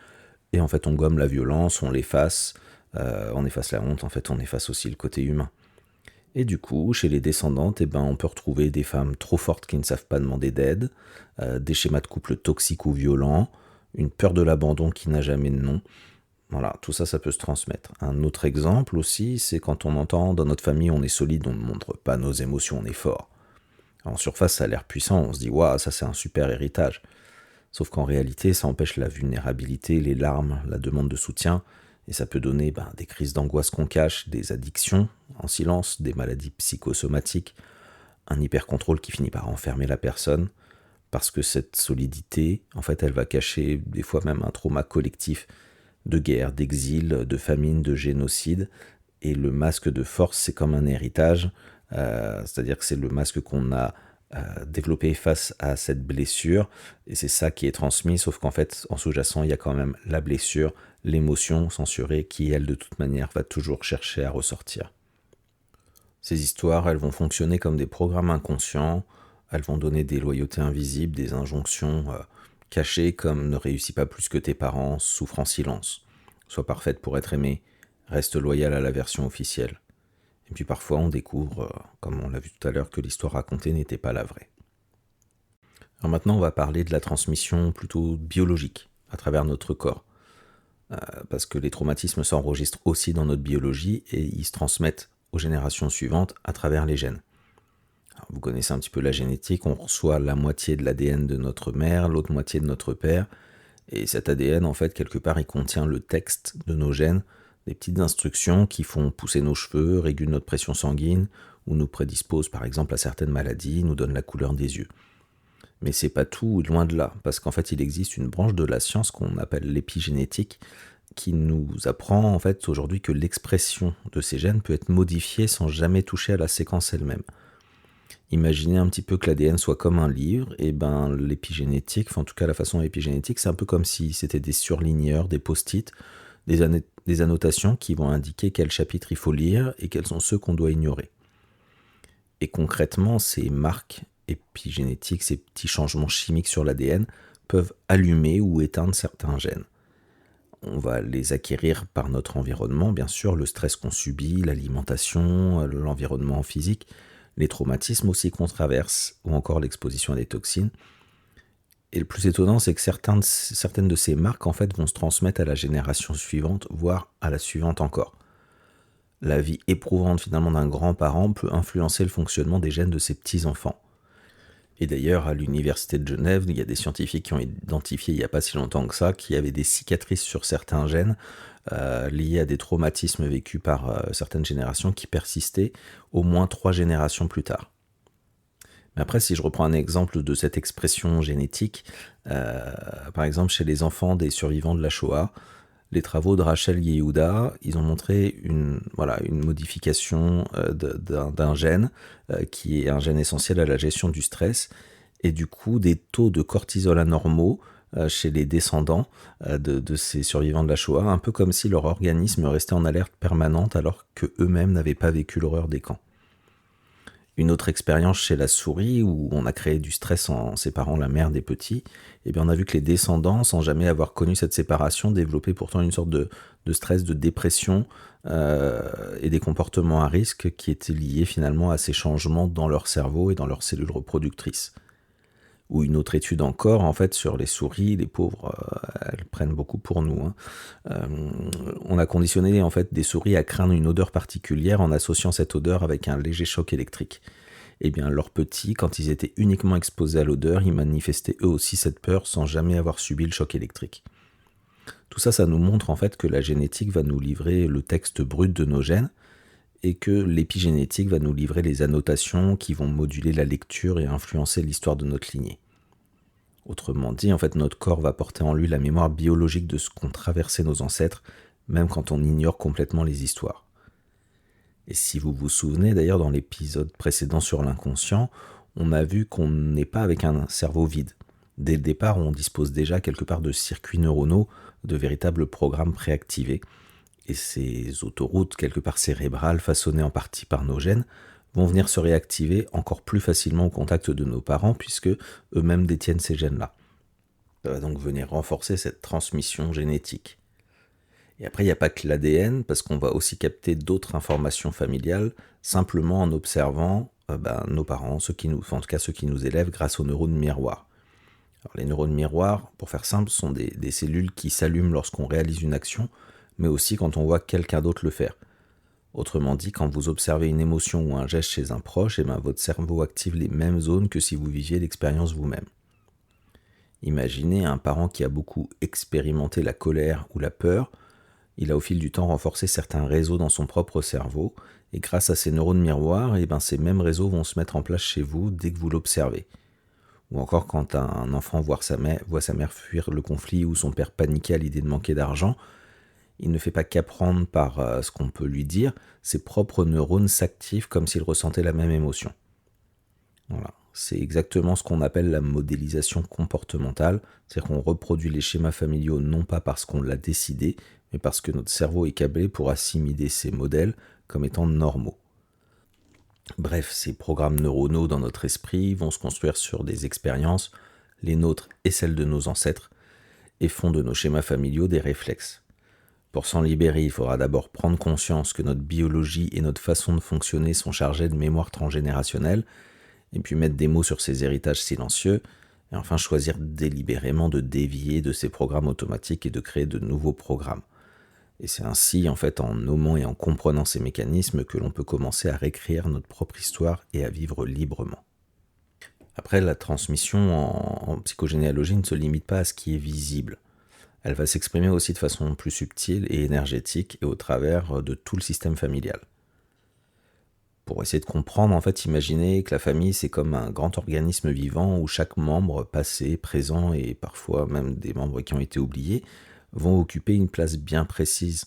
Et en fait, on gomme la violence, on l'efface, on efface la honte, en fait, on efface aussi le côté humain. Et du coup, chez les descendantes, on peut retrouver des femmes trop fortes qui ne savent pas demander d'aide, des schémas de couple toxiques ou violents, une peur de l'abandon qui n'a jamais de nom. Voilà, tout ça, ça peut se transmettre. Un autre exemple aussi, c'est quand on entend dans notre famille on est solide, on ne montre pas nos émotions, on est fort. En surface, ça a l'air puissant, on se dit waouh, ça c'est un super héritage. Sauf qu'en réalité, ça empêche la vulnérabilité, les larmes, la demande de soutien, et ça peut donner des crises d'angoisse qu'on cache, des addictions en silence, des maladies psychosomatiques, un hyper-contrôle qui finit par enfermer la personne, parce que cette solidité, en fait, elle va cacher des fois même un trauma collectif de guerre, d'exil, de famine, de génocide. Et le masque de force, c'est comme un héritage, c'est-à-dire que c'est le masque qu'on a développé face à cette blessure, et c'est ça qui est transmis, sauf qu'en fait, en sous-jacent, il y a quand même la blessure, l'émotion censurée, qui, elle, de toute manière, va toujours chercher à ressortir. Ces histoires, elles vont fonctionner comme des programmes inconscients, elles vont donner des loyautés invisibles, des injonctions cachées comme ne réussis pas plus que tes parents, souffre en silence, sois parfaite pour être aimée, reste loyale à la version officielle. Et puis parfois on découvre, comme on l'a vu tout à l'heure, que l'histoire racontée n'était pas la vraie. Alors maintenant on va parler de la transmission plutôt biologique, à travers notre corps. Parce que les traumatismes s'enregistrent aussi dans notre biologie et ils se transmettent aux générations suivantes à travers les gènes. Alors, vous connaissez un petit peu la génétique, on reçoit la moitié de l'ADN de notre mère, l'autre moitié de notre père, et cet ADN, en fait, quelque part, il contient le texte de nos gènes, des petites instructions qui font pousser nos cheveux, régulent notre pression sanguine, ou nous prédisposent par exemple à certaines maladies, nous donnent la couleur des yeux. Mais c'est pas tout, loin de là, parce qu'en fait il existe une branche de la science qu'on appelle l'épigénétique, qui nous apprend en fait aujourd'hui que l'expression de ces gènes peut être modifiée sans jamais toucher à la séquence elle-même. Imaginez un petit peu que l'ADN soit comme un livre, et l'épigénétique, enfin en tout cas la façon épigénétique, c'est un peu comme si c'était des surligneurs, des post-it, des annotations qui vont indiquer quel chapitre il faut lire et quels sont ceux qu'on doit ignorer. Et concrètement, ces marques épigénétiques, ces petits changements chimiques sur l'ADN, peuvent allumer ou éteindre certains gènes. On va les acquérir par notre environnement, bien sûr, le stress qu'on subit, l'alimentation, l'environnement physique, les traumatismes aussi qu'on traverse, ou encore l'exposition à des toxines. Et le plus étonnant, c'est que certaines de ces marques en fait, vont se transmettre à la génération suivante, voire à la suivante encore. La vie éprouvante finalement d'un grand-parent peut influencer le fonctionnement des gènes de ses petits-enfants. Et d'ailleurs, à l'université de Genève, il y a des scientifiques qui ont identifié il n'y a pas si longtemps que ça, qu'il y avait des cicatrices sur certains gènes liés à des traumatismes vécus par certaines générations qui persistaient au moins 3 générations plus tard. Mais après, si je reprends un exemple de cette expression génétique, par exemple chez les enfants des survivants de la Shoah, Les travaux de Rachel Yehuda, ils ont montré une modification d'un gène qui est un gène essentiel à la gestion du stress et du coup des taux de cortisol anormaux chez les descendants de ces survivants de la Shoah, un peu comme si leur organisme restait en alerte permanente alors qu'eux-mêmes n'avaient pas vécu l'horreur des camps. Une autre expérience chez la souris, où on a créé du stress en séparant la mère des petits, eh bien on a vu que les descendants, sans jamais avoir connu cette séparation, développaient pourtant une sorte de stress, de dépression et des comportements à risque qui étaient liés finalement à ces changements dans leur cerveau et dans leurs cellules reproductrices. Ou une autre étude encore, en fait, sur les souris, les pauvres, elles prennent beaucoup pour nous. On a conditionné en fait des souris à craindre une odeur particulière en associant cette odeur avec un léger choc électrique. Eh bien, leurs petits, quand ils étaient uniquement exposés à l'odeur, ils manifestaient eux aussi cette peur sans jamais avoir subi le choc électrique. Tout ça, ça nous montre en fait que la génétique va nous livrer le texte brut de nos gènes et que l'épigénétique va nous livrer les annotations qui vont moduler la lecture et influencer l'histoire de notre lignée. Autrement dit, en fait, notre corps va porter en lui la mémoire biologique de ce qu'ont traversé nos ancêtres, même quand on ignore complètement les histoires. Et si vous vous souvenez, d'ailleurs, dans l'épisode précédent sur l'inconscient, on a vu qu'on n'est pas avec un cerveau vide. Dès le départ, on dispose déjà quelque part de circuits neuronaux, de véritables programmes préactivés. Et ces autoroutes, quelque part cérébrales, façonnées en partie par nos gènes, vont venir se réactiver encore plus facilement au contact de nos parents, puisque eux-mêmes détiennent ces gènes-là. Ça va donc venir renforcer cette transmission génétique. Et après, il n'y a pas que l'ADN, parce qu'on va aussi capter d'autres informations familiales, simplement en observant nos parents, en tout cas ceux qui nous élèvent, grâce aux neurones miroirs. Alors, les neurones miroirs, pour faire simple, sont des cellules qui s'allument lorsqu'on réalise une action, mais aussi quand on voit quelqu'un d'autre le faire. Autrement dit, quand vous observez une émotion ou un geste chez un proche, votre cerveau active les mêmes zones que si vous viviez l'expérience vous-même. Imaginez un parent qui a beaucoup expérimenté la colère ou la peur. Il a au fil du temps renforcé certains réseaux dans son propre cerveau, et grâce à ces neurones miroirs, ces mêmes réseaux vont se mettre en place chez vous dès que vous l'observez. Ou encore quand un enfant voit sa mère fuir le conflit ou son père paniquer à l'idée de manquer d'argent, il ne fait pas qu'apprendre par ce qu'on peut lui dire, ses propres neurones s'activent comme s'il ressentait la même émotion. Voilà. C'est exactement ce qu'on appelle la modélisation comportementale, c'est-à-dire qu'on reproduit les schémas familiaux non pas parce qu'on l'a décidé, mais parce que notre cerveau est câblé pour assimiler ces modèles comme étant normaux. Bref, ces programmes neuronaux dans notre esprit vont se construire sur des expériences, les nôtres et celles de nos ancêtres, et font de nos schémas familiaux des réflexes. Pour s'en libérer, il faudra d'abord prendre conscience que notre biologie et notre façon de fonctionner sont chargées de mémoire transgénérationnelle, et puis mettre des mots sur ces héritages silencieux, et enfin choisir délibérément de dévier de ces programmes automatiques et de créer de nouveaux programmes. Et c'est ainsi, en fait, en nommant et en comprenant ces mécanismes que l'on peut commencer à réécrire notre propre histoire et à vivre librement. Après, la transmission en psychogénéalogie ne se limite pas à ce qui est visible. Elle va s'exprimer aussi de façon plus subtile et énergétique et au travers de tout le système familial. Pour essayer de comprendre, en fait, imaginez que la famille, c'est comme un grand organisme vivant où chaque membre, passé, présent et parfois même des membres qui ont été oubliés, vont occuper une place bien précise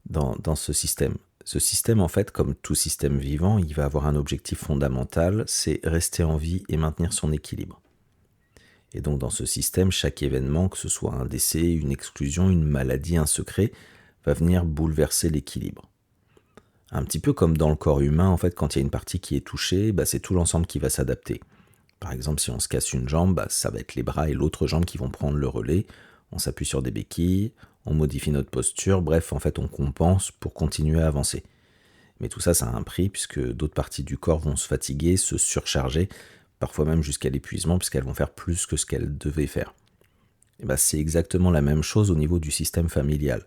dans ce système. Ce système, en fait, comme tout système vivant, il va avoir un objectif fondamental, c'est rester en vie et maintenir son équilibre. Et donc dans ce système, chaque événement, que ce soit un décès, une exclusion, une maladie, un secret, va venir bouleverser l'équilibre. Un petit peu comme dans le corps humain, en fait, quand il y a une partie qui est touchée, c'est tout l'ensemble qui va s'adapter. Par exemple, si on se casse une jambe, ça va être les bras et l'autre jambe qui vont prendre le relais. On s'appuie sur des béquilles, on modifie notre posture, bref, en fait, on compense pour continuer à avancer. Mais tout ça, ça a un prix, puisque d'autres parties du corps vont se fatiguer, se surcharger, parfois même jusqu'à l'épuisement, puisqu'elles vont faire plus que ce qu'elles devaient faire. Et c'est exactement la même chose au niveau du système familial.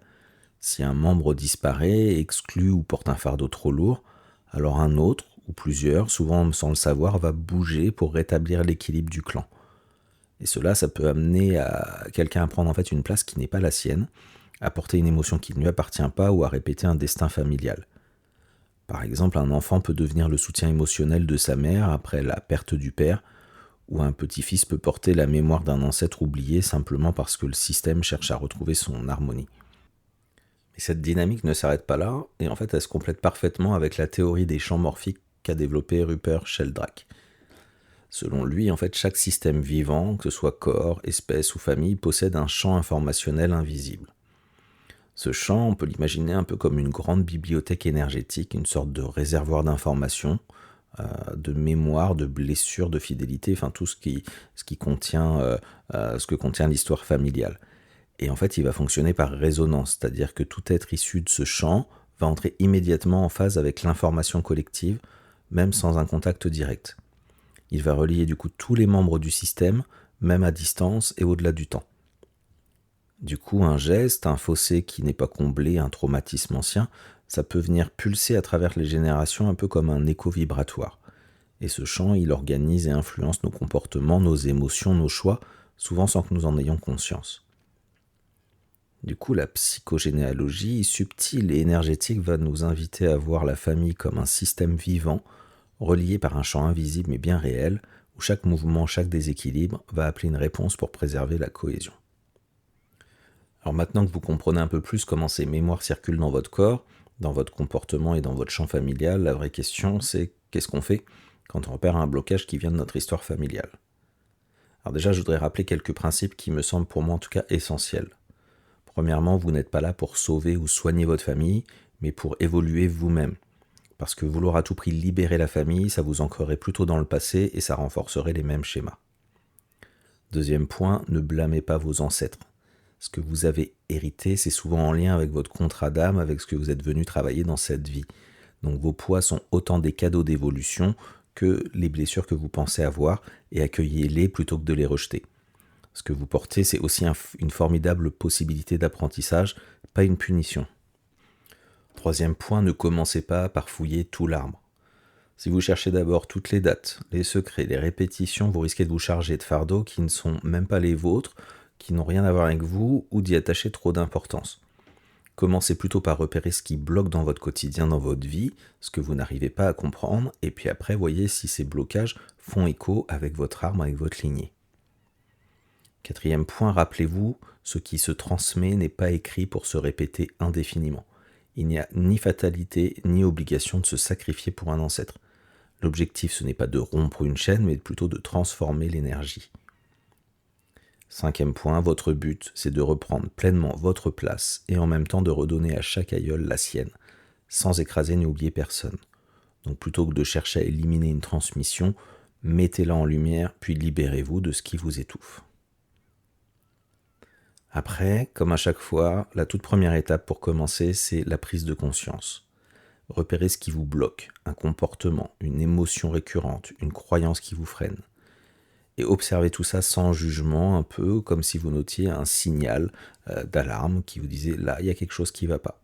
Si un membre disparaît, exclut ou porte un fardeau trop lourd, alors un autre, ou plusieurs, souvent sans le savoir, va bouger pour rétablir l'équilibre du clan. Et cela, ça peut amener à quelqu'un à prendre en fait une place qui n'est pas la sienne, à porter une émotion qui ne lui appartient pas ou à répéter un destin familial. Par exemple, un enfant peut devenir le soutien émotionnel de sa mère après la perte du père, ou un petit-fils peut porter la mémoire d'un ancêtre oublié simplement parce que le système cherche à retrouver son harmonie. Et cette dynamique ne s'arrête pas là, et en fait elle se complète parfaitement avec la théorie des champs morphiques qu'a développé Rupert Sheldrake. Selon lui, en fait, chaque système vivant, que ce soit corps, espèce ou famille, possède un champ informationnel invisible. Ce champ, on peut l'imaginer un peu comme une grande bibliothèque énergétique, une sorte de réservoir d'informations, de mémoire, de blessures, de fidélité, enfin tout ce que contient l'histoire familiale. Et en fait, il va fonctionner par résonance, c'est-à-dire que tout être issu de ce champ va entrer immédiatement en phase avec l'information collective, même sans un contact direct. Il va relier du coup tous les membres du système, même à distance et au-delà du temps. Du coup, un geste, un fossé qui n'est pas comblé, un traumatisme ancien, ça peut venir pulser à travers les générations un peu comme un écho vibratoire. Et ce champ, il organise et influence nos comportements, nos émotions, nos choix, souvent sans que nous en ayons conscience. Du coup, la psychogénéalogie subtile et énergétique va nous inviter à voir la famille comme un système vivant, relié par un champ invisible mais bien réel, où chaque mouvement, chaque déséquilibre va appeler une réponse pour préserver la cohésion. Alors maintenant que vous comprenez un peu plus comment ces mémoires circulent dans votre corps, dans votre comportement et dans votre champ familial, la vraie question c'est qu'est-ce qu'on fait quand on repère un blocage qui vient de notre histoire familiale. Alors déjà, je voudrais rappeler quelques principes qui me semblent pour moi en tout cas essentiels. Premièrement, vous n'êtes pas là pour sauver ou soigner votre famille, mais pour évoluer vous-même. Parce que vouloir à tout prix libérer la famille, ça vous ancrerait plutôt dans le passé et ça renforcerait les mêmes schémas. Deuxième point, ne blâmez pas vos ancêtres. Ce que vous avez hérité, c'est souvent en lien avec votre contrat d'âme, avec ce que vous êtes venu travailler dans cette vie. Donc vos poids sont autant des cadeaux d'évolution que les blessures que vous pensez avoir, et accueillez-les plutôt que de les rejeter. Ce que vous portez, c'est aussi une formidable possibilité d'apprentissage, pas une punition. Troisième point, ne commencez pas par fouiller tout l'arbre. Si vous cherchez d'abord toutes les dates, les secrets, les répétitions, vous risquez de vous charger de fardeaux qui ne sont même pas les vôtres, qui n'ont rien à voir avec vous, ou d'y attacher trop d'importance. Commencez plutôt par repérer ce qui bloque dans votre quotidien, dans votre vie, ce que vous n'arrivez pas à comprendre, et puis après, voyez si ces blocages font écho avec votre arbre, avec votre lignée. Quatrième point, rappelez-vous, ce qui se transmet n'est pas écrit pour se répéter indéfiniment. Il n'y a ni fatalité, ni obligation de se sacrifier pour un ancêtre. L'objectif, ce n'est pas de rompre une chaîne, mais plutôt de transformer l'énergie. Cinquième point, votre but, c'est de reprendre pleinement votre place et en même temps de redonner à chaque aïeul la sienne, sans écraser ni oublier personne. Donc plutôt que de chercher à éliminer une transmission, mettez-la en lumière, puis libérez-vous de ce qui vous étouffe. Après, comme à chaque fois, la toute première étape pour commencer, c'est la prise de conscience. Repérez ce qui vous bloque, un comportement, une émotion récurrente, une croyance qui vous freine. Et observez tout ça sans jugement, un peu comme si vous notiez un signal d'alarme qui vous disait là, il y a quelque chose qui ne va pas.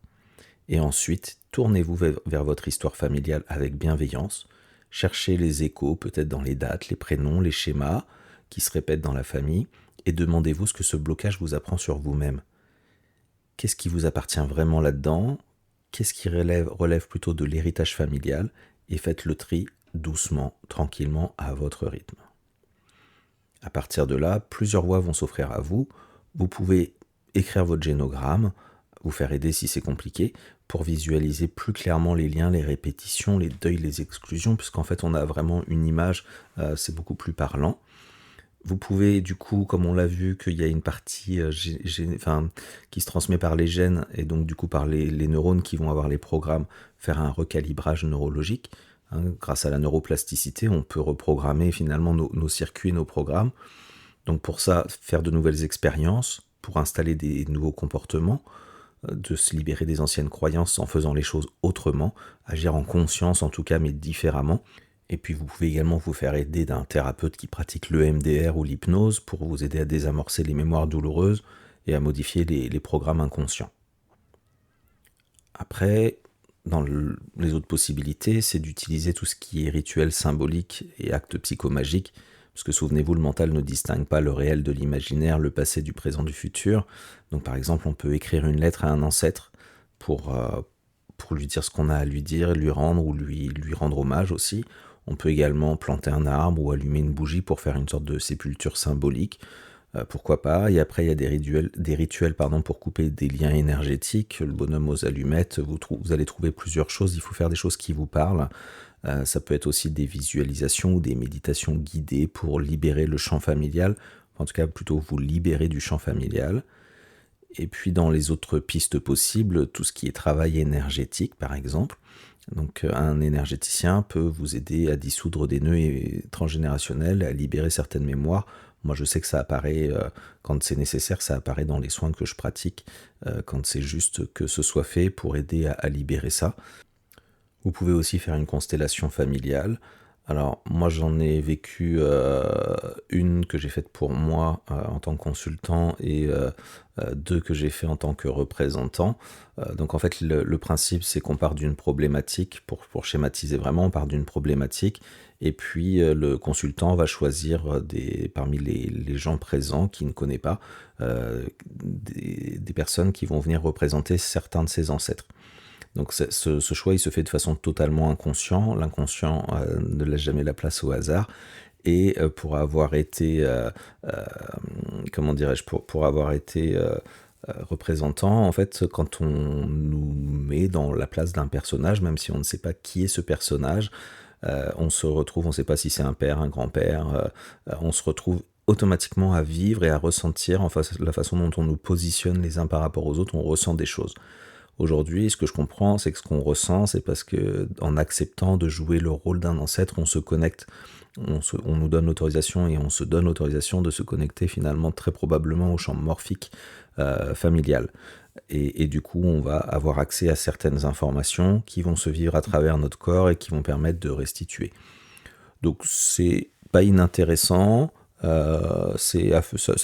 Et ensuite, tournez-vous vers votre histoire familiale avec bienveillance. Cherchez les échos, peut-être dans les dates, les prénoms, les schémas qui se répètent dans la famille, et demandez-vous ce que ce blocage vous apprend sur vous-même. Qu'est-ce qui vous appartient vraiment là-dedans ? Qu'est-ce qui relève plutôt de l'héritage familial ? Et faites le tri doucement, tranquillement, à votre rythme. À partir de là, plusieurs voies vont s'offrir à vous. Vous pouvez écrire votre génogramme, vous faire aider si c'est compliqué, pour visualiser plus clairement les liens, les répétitions, les deuils, les exclusions, puisqu'en fait on a vraiment une image, c'est beaucoup plus parlant. Vous pouvez du coup, comme on l'a vu, qu'il y a une partie qui se transmet par les gènes et donc du coup par les neurones qui vont avoir les programmes, faire un recalibrage neurologique. Grâce à la neuroplasticité, on peut reprogrammer finalement nos circuits, nos programmes. Donc pour ça, faire de nouvelles expériences, pour installer des nouveaux comportements, de se libérer des anciennes croyances en faisant les choses autrement, agir en conscience en tout cas, mais différemment. Et puis vous pouvez également vous faire aider d'un thérapeute qui pratique l'EMDR ou l'hypnose pour vous aider à désamorcer les mémoires douloureuses et à modifier les programmes inconscients. Après, dans les autres possibilités, c'est d'utiliser tout ce qui est rituel symbolique et actes psychomagiques, parce que souvenez-vous, le mental ne distingue pas le réel de l'imaginaire, le passé du présent du futur. Donc par exemple, on peut écrire une lettre à un ancêtre pour lui dire ce qu'on a à lui dire, lui rendre ou lui rendre hommage aussi. On peut également planter un arbre ou allumer une bougie pour faire une sorte de sépulture symbolique. Pourquoi pas. Et après, il y a des rituels pour couper des liens énergétiques. Le bonhomme aux allumettes, vous allez trouver plusieurs choses. Il faut faire des choses qui vous parlent. Ça peut être aussi des visualisations ou des méditations guidées pour libérer le champ familial. En tout cas, plutôt vous libérer du champ familial. Et puis dans les autres pistes possibles, tout ce qui est travail énergétique, par exemple. Donc un énergéticien peut vous aider à dissoudre des nœuds transgénérationnels, à libérer certaines mémoires. Moi je sais que ça apparaît, quand c'est nécessaire, ça apparaît dans les soins que je pratique, quand c'est juste que ce soit fait pour aider à libérer ça. Vous pouvez aussi faire une constellation familiale. Alors moi j'en ai vécu une que j'ai faite pour moi en tant que consultant et deux que j'ai fait en tant que représentant. Donc en fait le principe c'est qu'on part d'une problématique, pour schématiser vraiment, on part d'une problématique et puis le consultant va choisir parmi les gens présents qu'il ne connaît pas, des personnes qui vont venir représenter certains de ses ancêtres. Donc ce choix, il se fait de façon totalement inconsciente. L'inconscient ne laisse jamais la place au hasard. Et pour avoir été, comment dirais-je, pour avoir été représentant, en fait, quand on nous met dans la place d'un personnage, même si on ne sait pas qui est ce personnage, on se retrouve, on ne sait pas si c'est un père, un grand-père, on se retrouve automatiquement à vivre et à ressentir, la façon dont on nous positionne les uns par rapport aux autres, on ressent des choses. Aujourd'hui, ce que je comprends, c'est que ce qu'on ressent, c'est parce que en acceptant de jouer le rôle d'un ancêtre, on se connecte, on nous donne l'autorisation et on se donne l'autorisation de se connecter finalement très probablement au champ morphique familial. Et du coup, on va avoir accès à certaines informations qui vont se vivre à travers notre corps et qui vont permettre de restituer. Donc c'est pas inintéressant, ça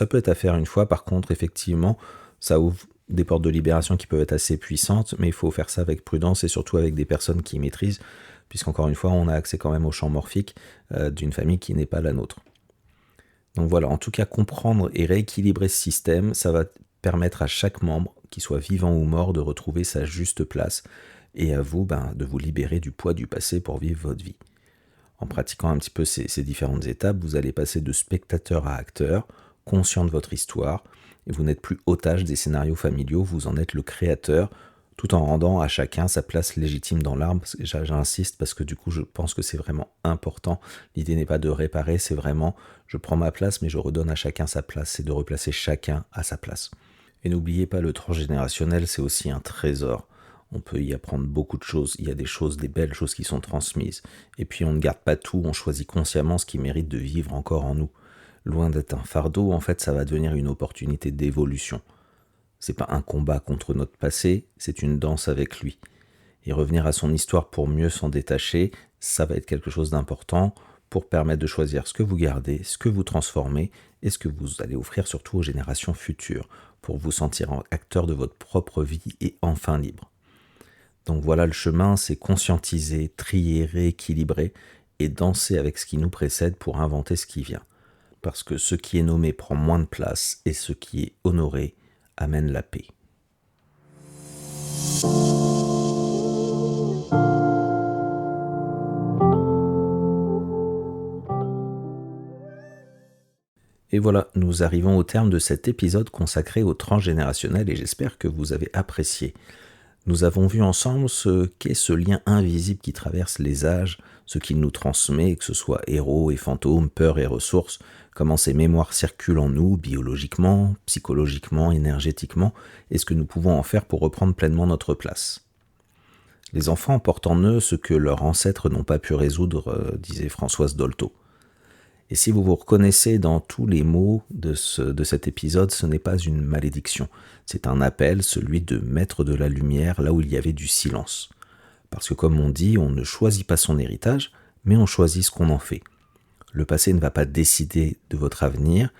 peut être à faire une fois. Par contre, effectivement, ça ouvre des portes de libération qui peuvent être assez puissantes, mais il faut faire ça avec prudence et surtout avec des personnes qui maîtrisent, puisqu'encore une fois, on a accès quand même au champ morphique d'une famille qui n'est pas la nôtre. Donc voilà, en tout cas, comprendre et rééquilibrer ce système, ça va permettre à chaque membre, qu'il soit vivant ou mort, de retrouver sa juste place, et à vous de vous libérer du poids du passé pour vivre votre vie. En pratiquant un petit peu ces différentes étapes, vous allez passer de spectateur à acteur, conscient de votre histoire, et vous n'êtes plus otage des scénarios familiaux, vous en êtes le créateur, tout en rendant à chacun sa place légitime dans l'arbre. J'insiste parce que du coup je pense que c'est vraiment important. L'idée n'est pas de réparer, c'est vraiment je prends ma place mais je redonne à chacun sa place, c'est de replacer chacun à sa place. Et n'oubliez pas, le transgénérationnel, c'est aussi un trésor. On peut y apprendre beaucoup de choses, il y a des belles choses qui sont transmises. Et puis on ne garde pas tout, on choisit consciemment ce qui mérite de vivre encore en nous. Loin d'être un fardeau, en fait, ça va devenir une opportunité d'évolution. C'est pas un combat contre notre passé, c'est une danse avec lui. Et revenir à son histoire pour mieux s'en détacher, ça va être quelque chose d'important pour permettre de choisir ce que vous gardez, ce que vous transformez et ce que vous allez offrir surtout aux générations futures pour vous sentir acteur de votre propre vie et enfin libre. Donc voilà, le chemin, c'est conscientiser, trier, rééquilibrer et danser avec ce qui nous précède pour inventer ce qui vient. Parce que ce qui est nommé prend moins de place et ce qui est honoré amène la paix. Et voilà, nous arrivons au terme de cet épisode consacré au transgénérationnel et j'espère que vous avez apprécié. Nous avons vu ensemble ce qu'est ce lien invisible qui traverse les âges, ce qu'il nous transmet, que ce soit héros et fantômes, peurs et ressources, comment ces mémoires circulent en nous, biologiquement, psychologiquement, énergétiquement, et ce que nous pouvons en faire pour reprendre pleinement notre place. Les enfants portent en eux ce que leurs ancêtres n'ont pas pu résoudre, disait Françoise Dolto. Et si vous vous reconnaissez dans tous les mots de cet épisode, ce n'est pas une malédiction. C'est un appel, celui de mettre de la lumière là où il y avait du silence. Parce que comme on dit, on ne choisit pas son héritage, mais on choisit ce qu'on en fait. Le passé ne va pas décider de votre avenir,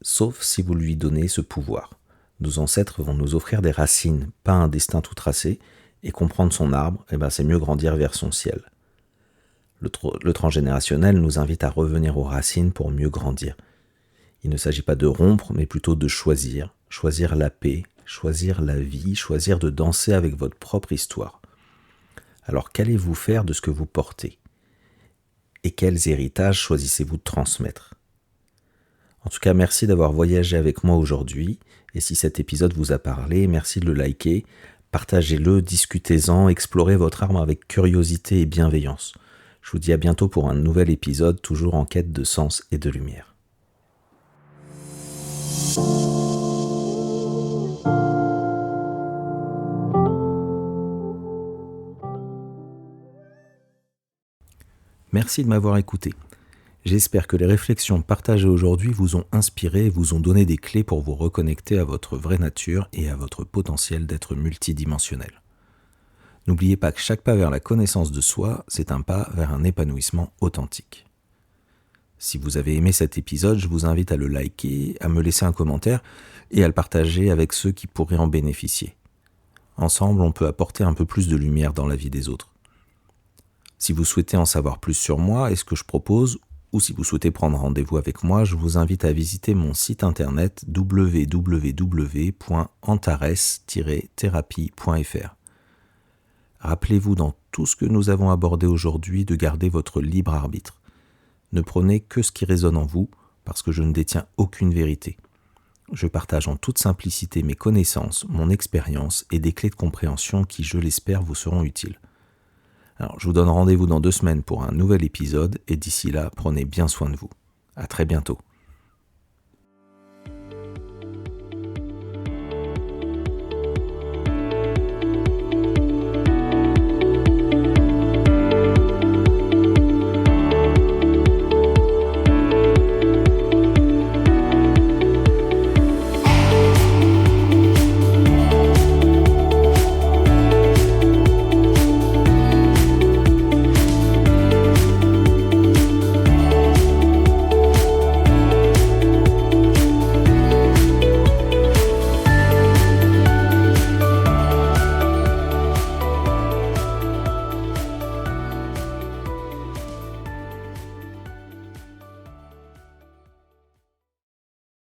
sauf si vous lui donnez ce pouvoir. Nos ancêtres vont nous offrir des racines, pas un destin tout tracé, et comprendre son arbre, c'est mieux grandir vers son ciel. Le transgénérationnel nous invite à revenir aux racines pour mieux grandir. Il ne s'agit pas de rompre, mais plutôt de choisir la paix, choisir la vie, choisir de danser avec votre propre histoire. Alors qu'allez-vous faire de ce que vous portez ? Et quels héritages choisissez-vous de transmettre ? En tout cas, merci d'avoir voyagé avec moi aujourd'hui. Et si cet épisode vous a parlé, merci de le liker, partagez-le, discutez-en, explorez votre arme avec curiosité et bienveillance. Je vous dis à bientôt pour un nouvel épisode, toujours en quête de sens et de lumière. Merci de m'avoir écouté. J'espère que les réflexions partagées aujourd'hui vous ont inspiré et vous ont donné des clés pour vous reconnecter à votre vraie nature et à votre potentiel d'être multidimensionnel. N'oubliez pas que chaque pas vers la connaissance de soi, c'est un pas vers un épanouissement authentique. Si vous avez aimé cet épisode, je vous invite à le liker, à me laisser un commentaire et à le partager avec ceux qui pourraient en bénéficier. Ensemble, on peut apporter un peu plus de lumière dans la vie des autres. Si vous souhaitez en savoir plus sur moi et ce que je propose, ou si vous souhaitez prendre rendez-vous avec moi, je vous invite à visiter mon site internet www.antares-thérapie.fr. Rappelez-vous dans tout ce que nous avons abordé aujourd'hui de garder votre libre arbitre. Ne prenez que ce qui résonne en vous, parce que je ne détiens aucune vérité. Je partage en toute simplicité mes connaissances, mon expérience et des clés de compréhension qui, je l'espère, vous seront utiles. Alors, je vous donne rendez-vous dans 2 semaines pour un nouvel épisode et d'ici là, prenez bien soin de vous. À très bientôt.